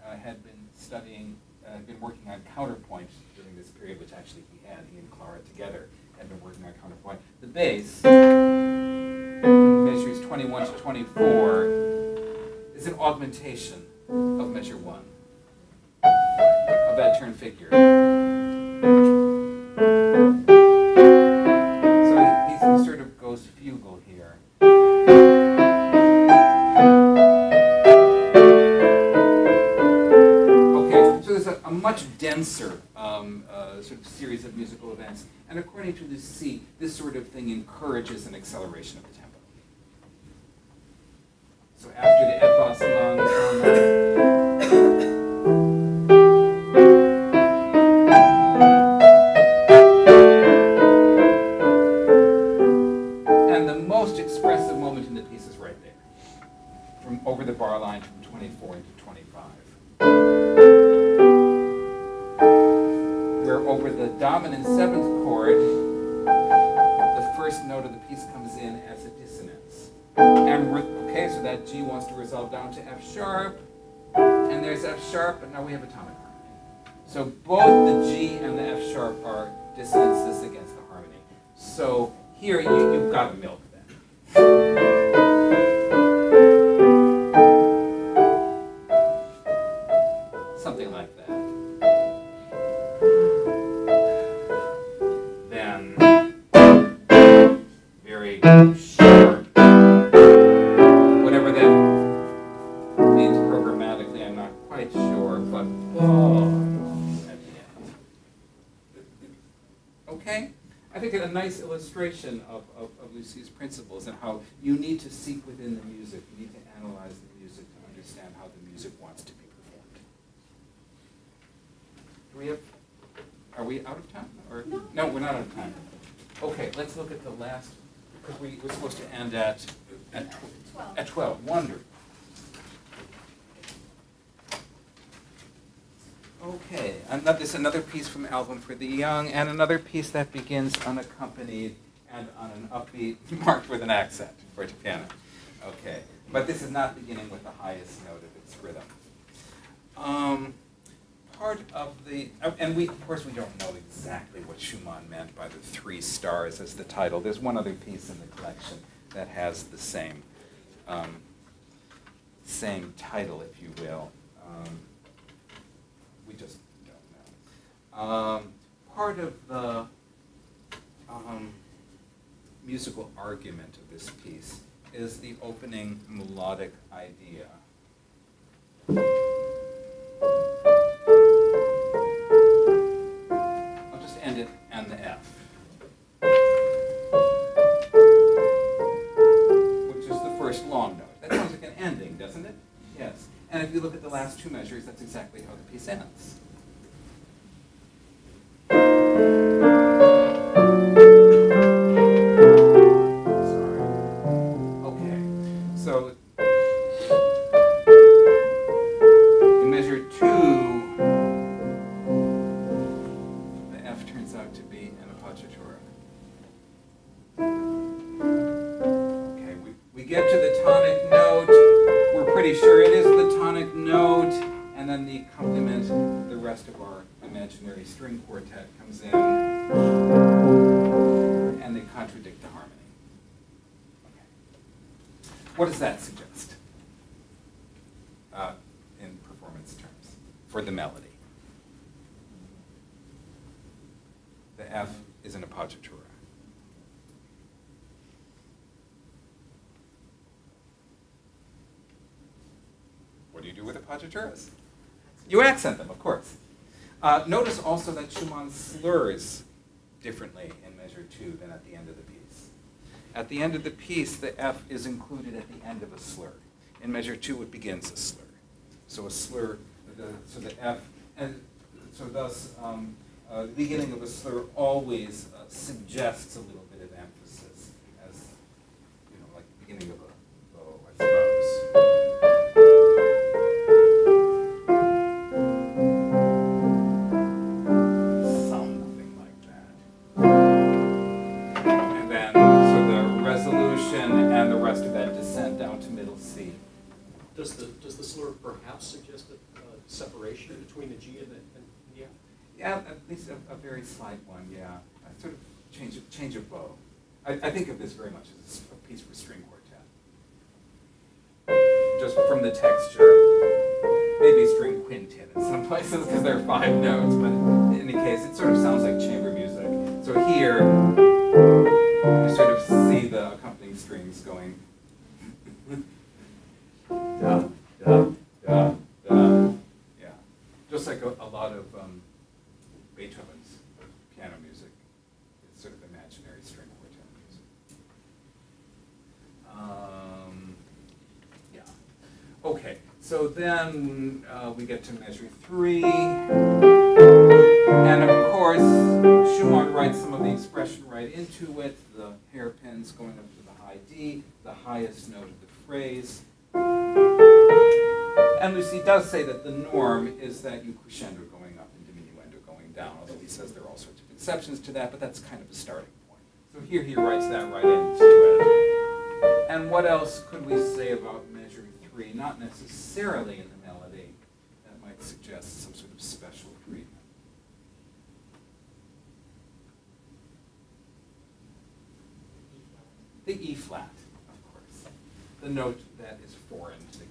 had been studying, had been working on counterpoint during this period, which actually he and Clara together had been working on counterpoint. The bass, measures 21 to 24, is an augmentation of measure 1, of that turn figure. So he sort of goes fugal here. Okay, so there's a much denser sort of series of musical events, and according to Lucy, this sort of thing encourages an acceleration of the tempo. So after the F oscillant, and the most expressive moment in the piece is right there, from over the bar line from 24 into 25. Where over the dominant seventh chord, the first note of the piece comes in as a dissonance. And okay, so that G wants to resolve down to F sharp, and there's F sharp, but now we have atomic harmony. So both the G and the F sharp are dissonances against the harmony. So here you've got to milk that. Something like that. Then very sharp. Whatever that means programmatically, I'm not quite sure, but oh, at the end. Okay? I think a nice illustration of Lucy's principles and how you need to seek within the music, you need to analyze the music to understand how the music wants to be performed. Do we have, are we out of time? Or no, we're not out of time. Okay, let's look at the last, because we were supposed to end at 12. At 12, wonderful. Okay, this is another piece from Album for the Young, and another piece that begins unaccompanied and on an upbeat, marked with an accent for piano. Okay, but this is not beginning with the highest note of its rhythm. Part of the, and we, of course, we don't know exactly what Schumann meant by the 3 stars as the title. There's one other piece in the collection that has the same title, if you will. We just don't know. Part of the musical argument of this piece is the opening melodic idea. I'll just end it on the F, which is the first long note. That sounds like an ending, doesn't it? Yes. And if you look at the last 2 measures, that's exactly how the piece ends. Sorry. Okay. So in measure 2, the F turns out to be an appoggiatura. Okay, we get to the tonic note. We're pretty sure it is the tonic note, and then the accompaniment, the rest of our imaginary string quartet comes in, and they contradict the harmony. Okay. What does that suggest in performance terms for the melody? The F is an appoggiatura. What do you do with appoggiaturas? You accent them, of course. Notice also that Schumann slurs differently in measure 2 than at the end of the piece. At the end of the piece, the F is included at the end of a slur. In measure 2, it begins a slur. So a slur, so the F, and so thus the beginning of a slur always suggests a little bit of emphasis, as like the beginning of a bow, I suppose. Does the slur perhaps suggest a separation between the G and the F? Yeah, at least a very slight one, yeah. A sort of change of bow. I think of this very much as a piece for string quartet. Just from the texture. Maybe string quintet in some places because there are 5 notes, but in any case, it sort of sounds like chamber music. So here, you sort of see the accompanying strings going da, da, da, da. Yeah. Just like a lot of Beethoven's piano music. It's sort of imaginary string quartet music. Yeah. Okay, so then we get to measure 3. And of course, Schumann writes some of the expression right into it, the hairpins going up to the high D, the highest note of the phrase. And Lucy does say that the norm is that you crescendo going up and diminuendo going down, although he says there are all sorts of exceptions to that, but that's kind of a starting point. So here he writes that right into it. And what else could we say about measure 3? Not necessarily in the melody. That might suggest some sort of special treatment. The E flat, of course. The note that is foreign to the key.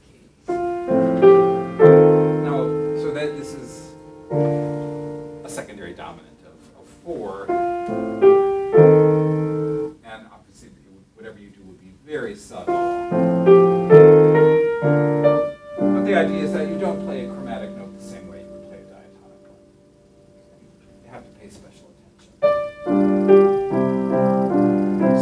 Now, so that this is a secondary dominant of 4. And obviously, whatever you do would be very subtle. But the idea is that you don't play a chromatic note the same way you would play a diatonic one. You have to pay special attention.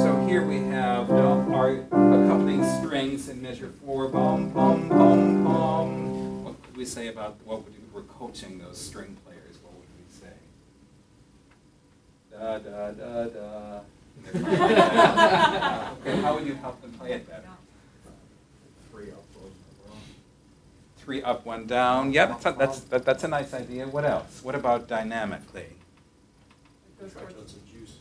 So here we have our accompanying strings in measure 4. Bum, bum, bum, bum. What could we say about we're coaching those string players? What would we say? Da, da, da, da. Okay, how would you help them play it better? 3 up, 3 up, 1 down. Yeah, that's a nice idea. What else? What about dynamically? tritones and juice.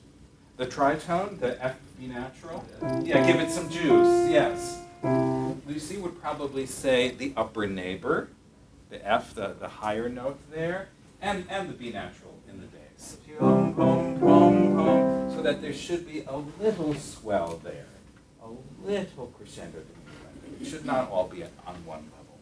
The tritone, the F B natural? Yeah, give it some juice, yes. Lucy would probably say the upper neighbor, the F, the higher note there, and the B natural in the bass. Hum, hum, hum, hum, so that there should be a little swell there, a little crescendo. It should not all be on one level.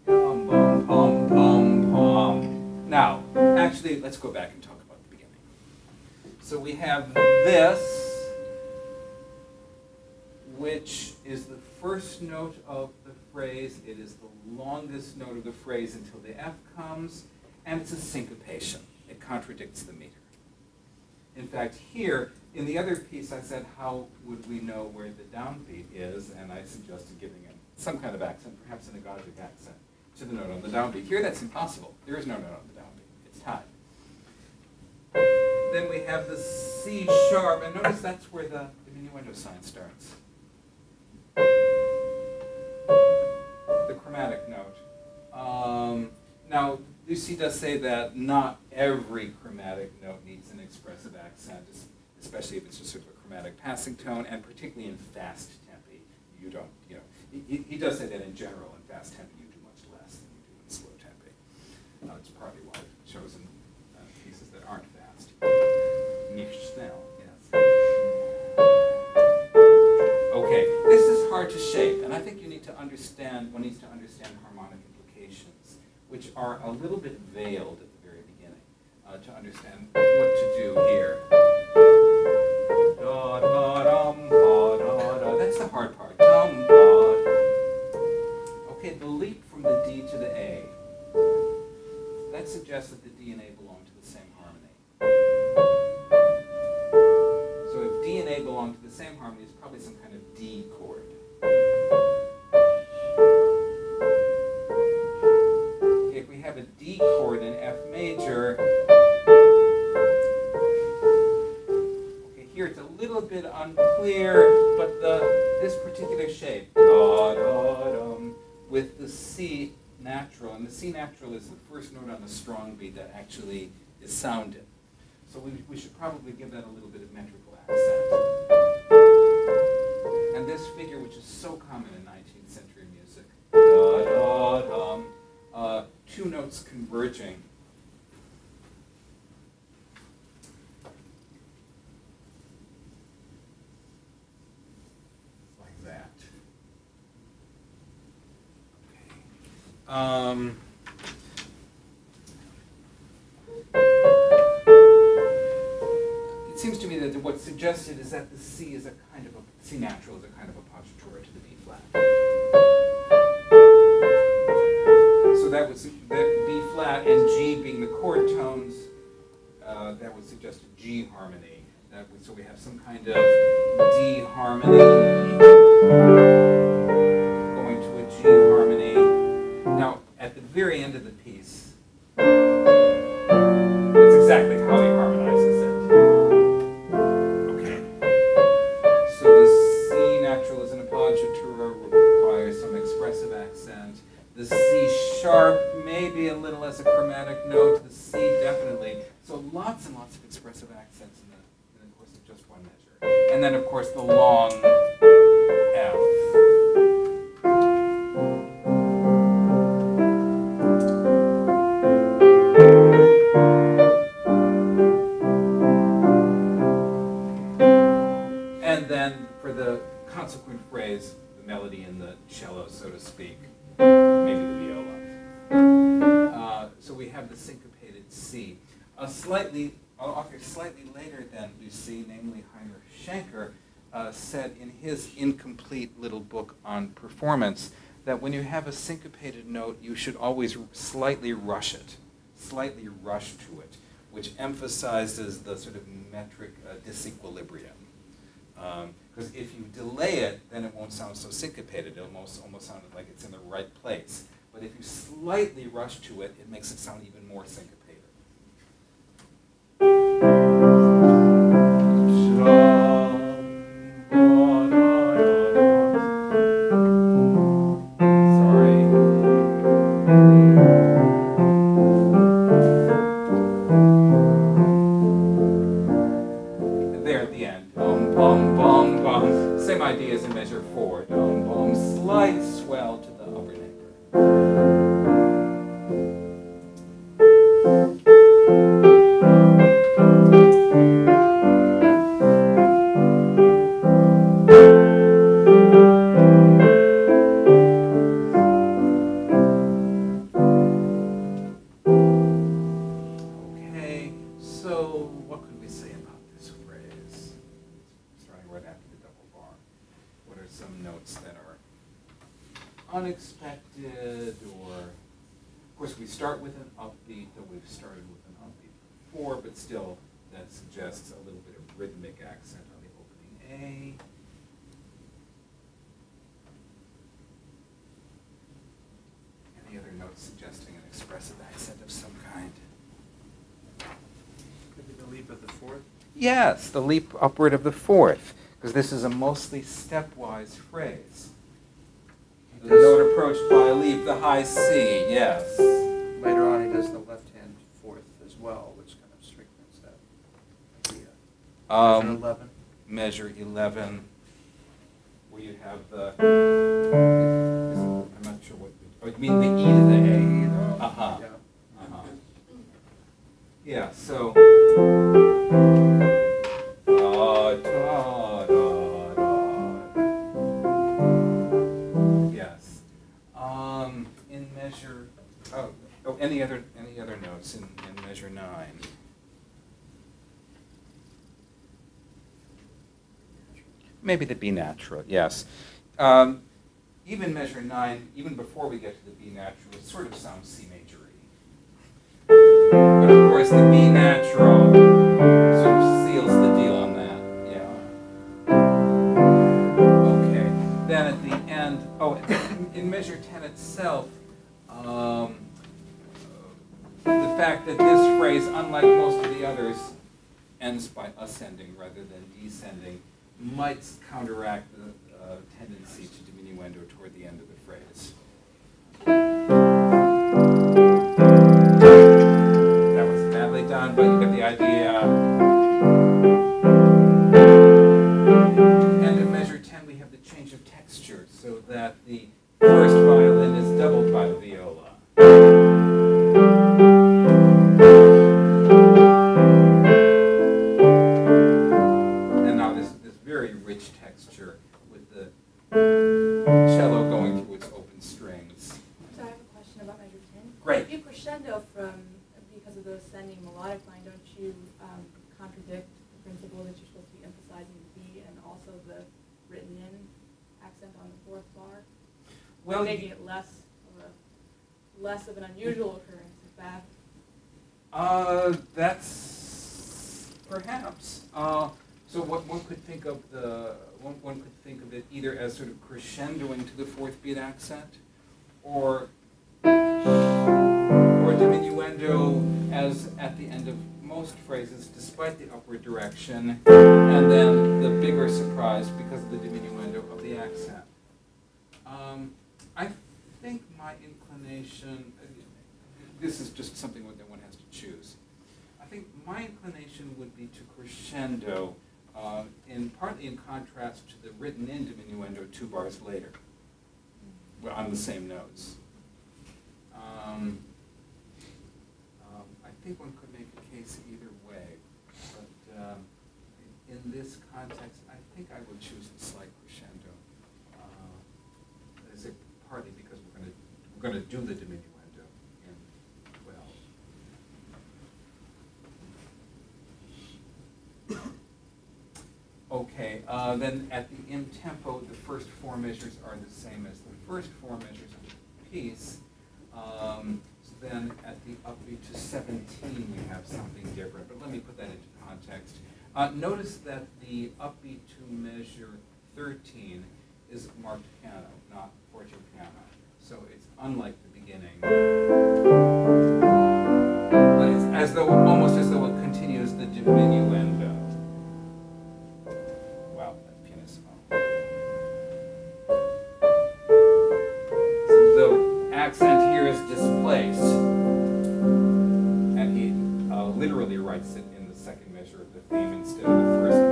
Hum, hum, hum, hum, hum. Now, actually, let's go back and talk about the beginning. So we have this, which is the first note of the phrase. It is the longest note of the phrase until the F comes, and it's a syncopation. It contradicts the meter. In fact, here, in the other piece, I said, how would we know where the downbeat is? And I suggested giving it some kind of accent, perhaps an agogic accent, to the note on the downbeat. Here, that's impossible. There is no note on the downbeat. It's tied. Then we have the C sharp, and notice that's where the diminuendo sign starts. The chromatic note. Now, Lucy does say that not every chromatic note needs an expressive accent, especially if it's just sort of a chromatic passing tone, and particularly in fast tempi. You don't, he does say that in general, in fast tempi, you do much less than you do in slow tempi. It's partly why I've chosen pieces that aren't fast. Nicht schnell, yes. Okay, this is hard to shape, and I think you need to understand, one needs to understand harmonic implications, which are a little bit veiled at the very beginning, to understand what to do here. Da, da, dum, da, da, da. That's the hard part. Dum, da. Okay, the leap from the D to the A. That suggests that the D and A belong to the same harmony. So if D and A belong to the same harmony, it's probably some kind of D chord. Okay, if we have a D chord in F major, okay, here it's a little bit unclear, but this particular shape, da, da, dum, with the C natural, and the C natural is the first note on the strong beat that actually is sounded. So we should probably give that a little bit of metrical accent. And this figure, which is so common in 19th century music, da-da-dum, two notes converging. Like that. Okay. It seems to me that what's suggested is that the C is a kind of a C natural is a kind of appoggiatura to the B flat. So that would that B flat and G being the chord tones, that would suggest a G harmony. So we have some kind of D harmony going to a G harmony. Now, at the very end of the piece, that's exactly how he harmonizes it. Okay. So the C natural is an appoggiatura, requires some expressive accent. The C sharp, maybe a little as a chromatic note. The C definitely. So lots and lots of expressive accents in the course of just one measure. And then, of course, the long F. And then for the consequent phrase, the melody in the cello, so to speak, maybe the viola. So we have the syncopated C. Slightly later than Lucy, namely Heinrich Schenker, said in his incomplete little book on performance that when you have a syncopated note, you should always slightly rush to it, which emphasizes the sort of metric disequilibrium. Because if you delay it, then it won't sound so syncopated. It'll almost sound like it's in the right place. But if you slightly rush to it, it makes it sound even more syncopated. Sorry. And there at the end, bum, bum, bum, bum. Same idea as in measure 4. Dum, bum, slight swell to the upper neighbor. Okay, so what could we say about this phrase? Starting right after the double bar. What are some notes that are unexpected, or of course we start with an upbeat, though we've started with an upbeat before, but still that suggests a little bit of rhythmic accent on the opening A. Any other notes suggesting an expressive accent of some kind? Could be the leap of the fourth. Yes, the leap upward of the fourth, because this is a mostly stepwise phrase. The note approached by a leap, the high C, yes. Later on, he does the left-hand fourth as well, which kind of strengthens that idea. Measure 11. Measure 11, where you have the, I'm not sure what, oh, you mean the E to the A? Uh-huh. Yeah. Uh-huh. Yeah, so, yes. In measure, any other notes in measure 9? Maybe the B natural, yes. Even measure 9, even before we get to the B natural, it sort of sounds C major-y. But of course, the B natural sort of seals the deal on that, yeah. Okay, then at the end, in measure 10 itself, the fact that this phrase, unlike most of the others, ends by ascending rather than descending, might counteract the tendency to diminuendo toward the end of the phrase. That was badly done, but you get the idea. And in measure 10, we have the cello going through its open strings. So I have a question about measure 10. Great. If you crescendo because of the ascending melodic line, don't you contradict the principle that you're supposed to be emphasizing the B and also the written in accent on the fourth bar? Well, making it less of an unusual occurrence, in fact. That's perhaps. So one could think of one could think of it either as sort of crescendoing to the fourth beat accent, or diminuendo as at the end of most phrases, despite the upward direction, and then the bigger surprise because of the diminuendo of the accent. I think my inclination, this is just something that one has to choose. I think my inclination would be to crescendo, partly in contrast to the written-in diminuendo 2 bars later, on the same notes. I think one could make a case either way, but in this context, I think I would choose the slight crescendo. Partly because we're going to do the diminuendo in 12. Okay, then at the in tempo, the first 4 measures are the same as the first 4 measures of the piece. So then at the upbeat to 17, we have something different. But let me put that into context. Notice that the upbeat to measure 13 is marked piano, not forte piano. So it's unlike the beginning. But it's almost as though it continues the diminuendo. Wow, that's pianissimo. So the accent here is displaced, and he literally writes it in the second measure of the theme instead of the first measure.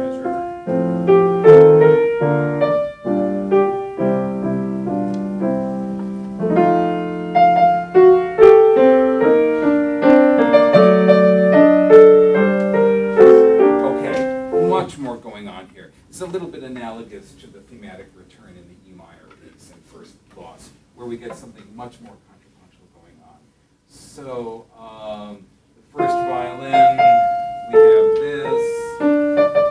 It's a little bit analogous to the thematic return in the E minor piece in First Loss, where we get something much more contrapuntal going on. So the first violin, we have this,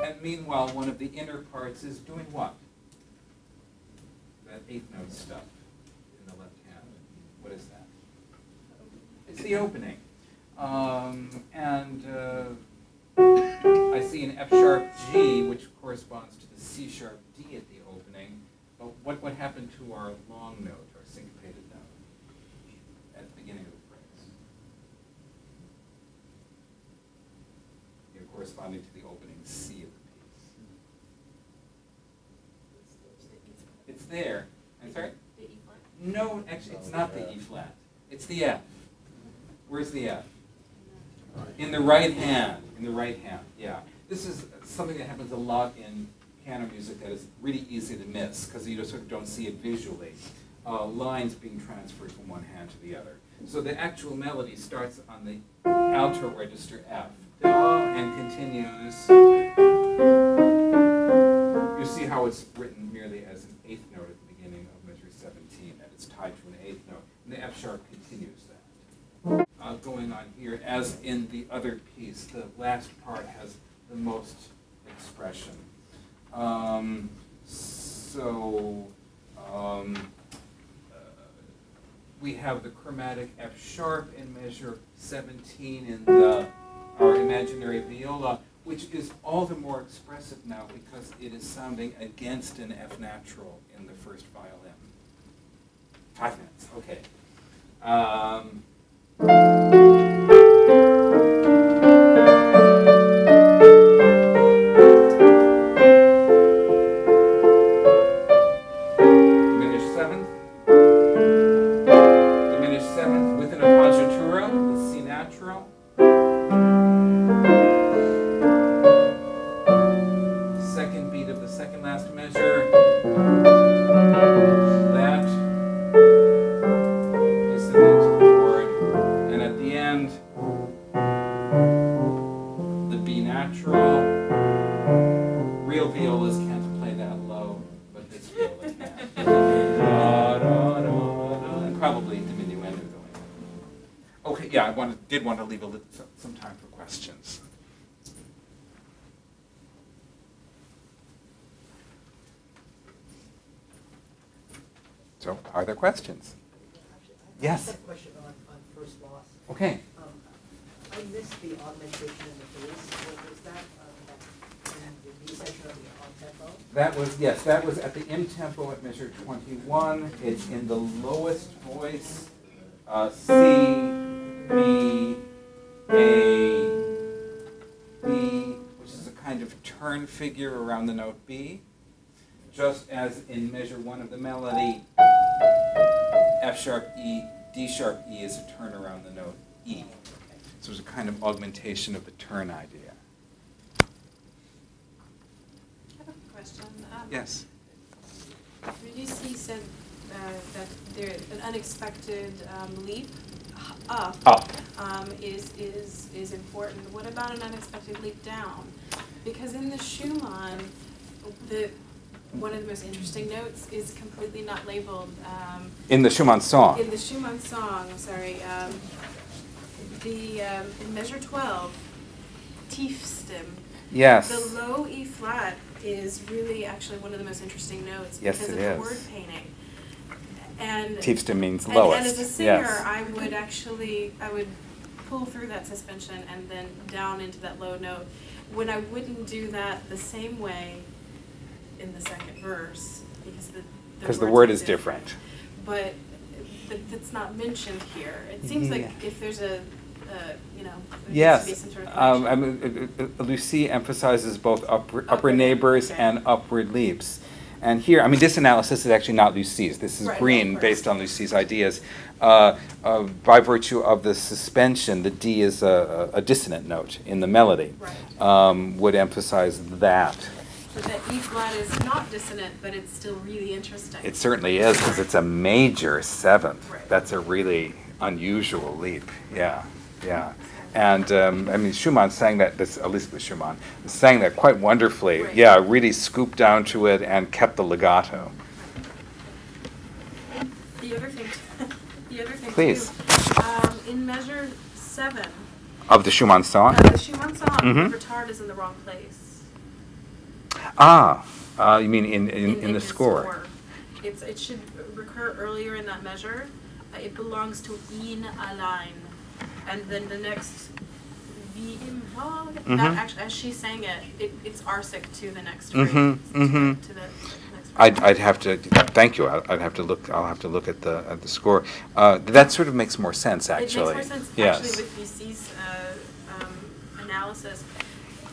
and meanwhile one of the inner parts is doing what? That 8th note stuff in the left hand. What is that? It's the opening. I see an F sharp G, which corresponds to the C sharp D at the opening. But what happened to our long note, our syncopated note, at the beginning of the phrase? Corresponding to the opening C of the piece. It's there. I'm sorry? The E flat? No, actually, it's not the E flat. It's the F. Where's the F? In the right hand. In the right hand, yeah. This is something that happens a lot in piano music that is really easy to miss because you just sort of don't see it visually. Lines being transferred from one hand to the other. So the actual melody starts on the alto register F and continues. You see how it's written merely as an 8th note at the beginning of measure 17, that it's tied to an 8th note, and the F sharp continues that. Going on here, as in the other piece, the last part has the most expression. We have the chromatic F sharp in measure 17 in our imaginary viola, which is all the more expressive now because it is sounding against an F natural in the first violin. 5 minutes, okay. Diminished seventh with an appoggiatura, the C natural. Second beat of the second last measure. That. And at the end, the B natural. Real violas can't play that low, but this viola can. yeah, I did want to leave some time for questions. So, are there questions? Yes. I have a question on first loss. Okay. I missed the augmentation in the bass. What was that? In the B section of the tempo? That was, yes, that was at the M tempo at measure 21. It's in the lowest voice, C, B, A, B, which is a kind of turn figure around the note B. Just as in measure 1 of the melody, F sharp E, D sharp E is a turn around the note E. So it's a kind of augmentation of the turn idea. I have a question. Yes. Lucy said that there's an unexpected leap up, is important. What about an unexpected leap down? Because in the Schumann, one of the most interesting notes is completely not labeled. In the Schumann song. In the Schumann song, sorry. In measure 12, Tiefstim. Yes. The low E flat is really actually one of the most interesting notes Yes, because it of the is. word painting. And Tiefstim means and lowest. as a singer, yes. I would pull through that suspension and then down into that low note. When I wouldn't do that the same way in the second verse because the word is different. But that's not mentioned here. It seems like if there's there Yes, needs to be some sort of connection. Lucy emphasizes both upper neighbors okay. and upward leaps. And here, this analysis is actually not Lucy's. This is Right, Green, of course. based on Lucy's ideas. By virtue of the suspension, the D is a dissonant note in the melody. Right. Would emphasize that. But that E flat is not dissonant, but it's still really interesting. It certainly is, because it's a major seventh. Right. That's a really unusual leap. Yeah, yeah. And Schumann sang that, at least with Schumann, sang that quite wonderfully. Right. Yeah, really scooped down to it and kept the legato. The other thing Please. too, in measure 7 Of the Schumann song? the Schumann song, Mhm. the retard is in the wrong place. You mean in the his score? It should recur earlier in that measure. It belongs to ihn allein. And then the next, wie im Wald, that actually, as she sang it's arsic to the next phrase, to the next phrase. I'd have to, thank you, I'd have to look, I'll have to look at the score. That sort of makes more sense, actually. It makes more sense, Yes. actually, with BC's analysis.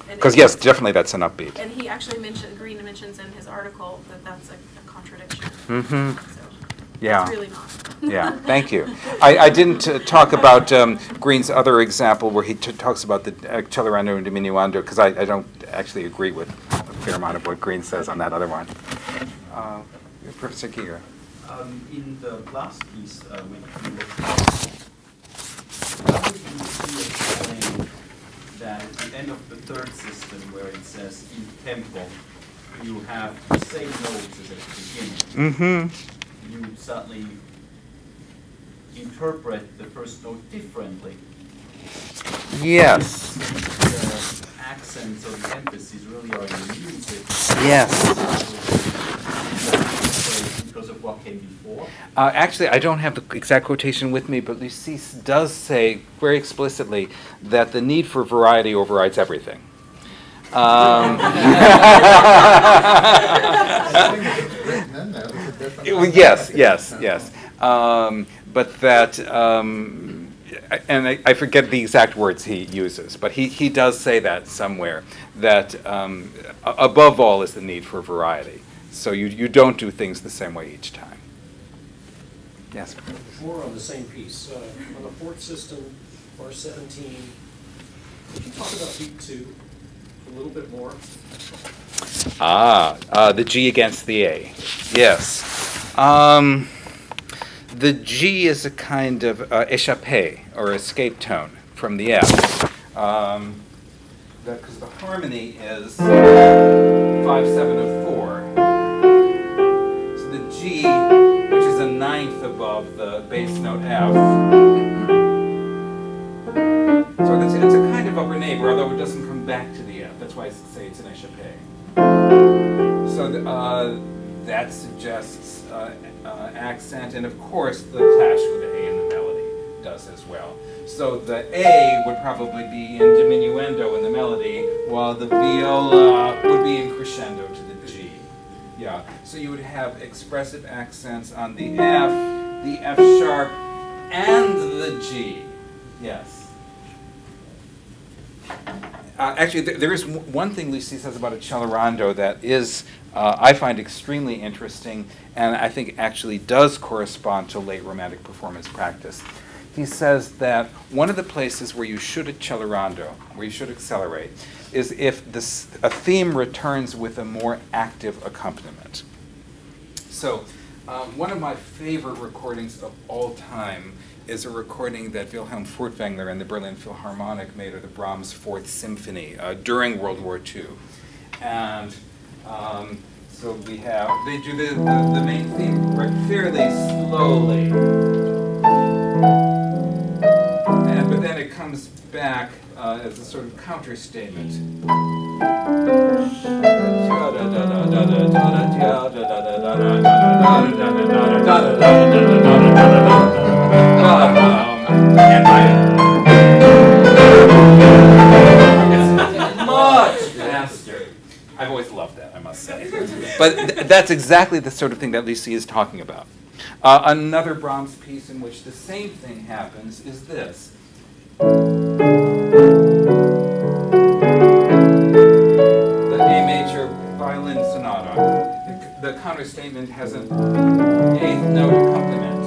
Because yes, definitely that's an upbeat. And he actually Green mentions in his article that that's a contradiction. Mm-hmm. So Yeah. it's really not. Yeah, thank you. I didn't talk about Green's other example where he talks about the accelerando and diminuendo, because I don't actually agree with a fair amount of what Green says on that other one. Professor Giger. In the last piece, with how do you explain that at the end of the third system, where it says in tempo, you have the same notes as at the beginning? Mm-hmm. You suddenly interpret the first note differently. Yes. The accents or the emphasis really are in the music. Yes. Because of what came before. Actually, I don't have the exact quotation with me, but Lucy does say very explicitly that the need for variety overrides everything. Yes. But that, and I forget the exact words he uses, but he does say that somewhere, that above all is the need for variety. So you don't do things the same way each time. Yes? More on the same piece. On the fourth system, bar 17, could you talk about beat 2 a little bit more? The G against the A. Yes. The G is a kind of échappé, or escape tone, from the F. Because the harmony is 5/7 of 4. So the G, which is a ninth above the bass note F, of upper neighbor, although it doesn't come back to the F. That's why I say it's an échappé. So that suggests accent, and of course the clash with the A in the melody does as well. So the A would probably be in diminuendo in the melody, while the viola would be in crescendo to the G. Yeah, so you would have expressive accents on the F sharp, and the G. Yes. Actually, there is one thing Lucy says about a accelerando that is, I find extremely interesting, and I think actually does correspond to late Romantic performance practice. He says that one of the places where you should accelerando, where you should accelerate, is if a theme returns with a more active accompaniment. So, one of my favorite recordings of all time is a recording that Wilhelm Furtwängler and the Berlin Philharmonic made of the Brahms Fourth Symphony during World War II. And so they do the main theme fairly slowly. But then it comes back as a sort of counter statement. It's much faster. I've always loved that, I must say. But that's exactly the sort of thing that Lucy is talking about. Another Brahms piece in which the same thing happens is this. The A major violin sonata. The counterstatement has an eighth note accompaniment.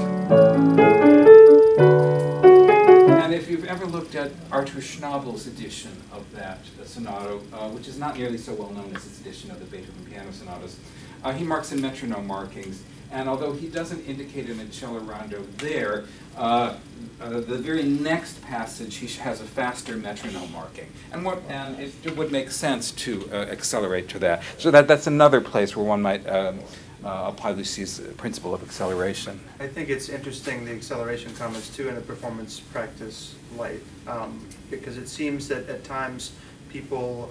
And if you've ever looked at Arthur Schnabel's edition of that sonata, which is not nearly so well known as his edition of the Beethoven piano sonatas, he marks in metronome markings. And although he doesn't indicate an accelerando there, the very next passage he has a faster metronome marking, and it would make sense to accelerate to that. So that's another place where one might apply Lucy's principle of acceleration. I think it's interesting, the acceleration comments too in a performance practice light, because it seems that at times people,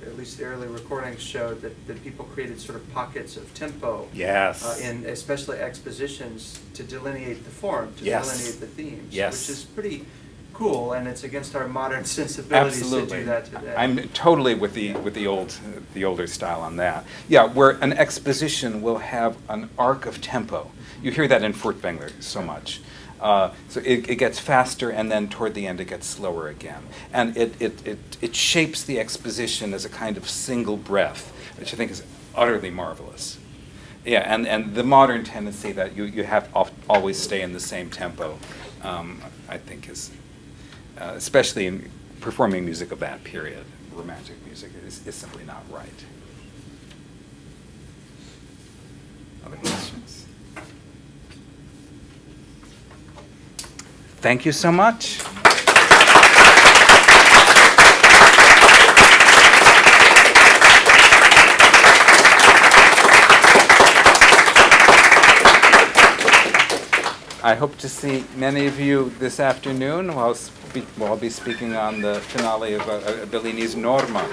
at least the early recordings showed that people created sort of pockets of tempo. Yes. In especially expositions to delineate the form, to delineate the themes. Yes. Which is pretty cool, and it's against our modern sensibilities Absolutely. to do that today. I'm totally with the older style on that. Yeah, where an exposition will have an arc of tempo. You hear that in Furtwängler so much. So it gets faster, and then toward the end it gets slower again. And it shapes the exposition as a kind of single breath, which I think is utterly marvelous. Yeah, and the modern tendency that you have to always stay in the same tempo, I think is, especially in performing music of that period, Romantic music, is simply not right. Other questions? Thank you so much. I hope to see many of you this afternoon while I'll be speaking on the finale of Bellini's Norma.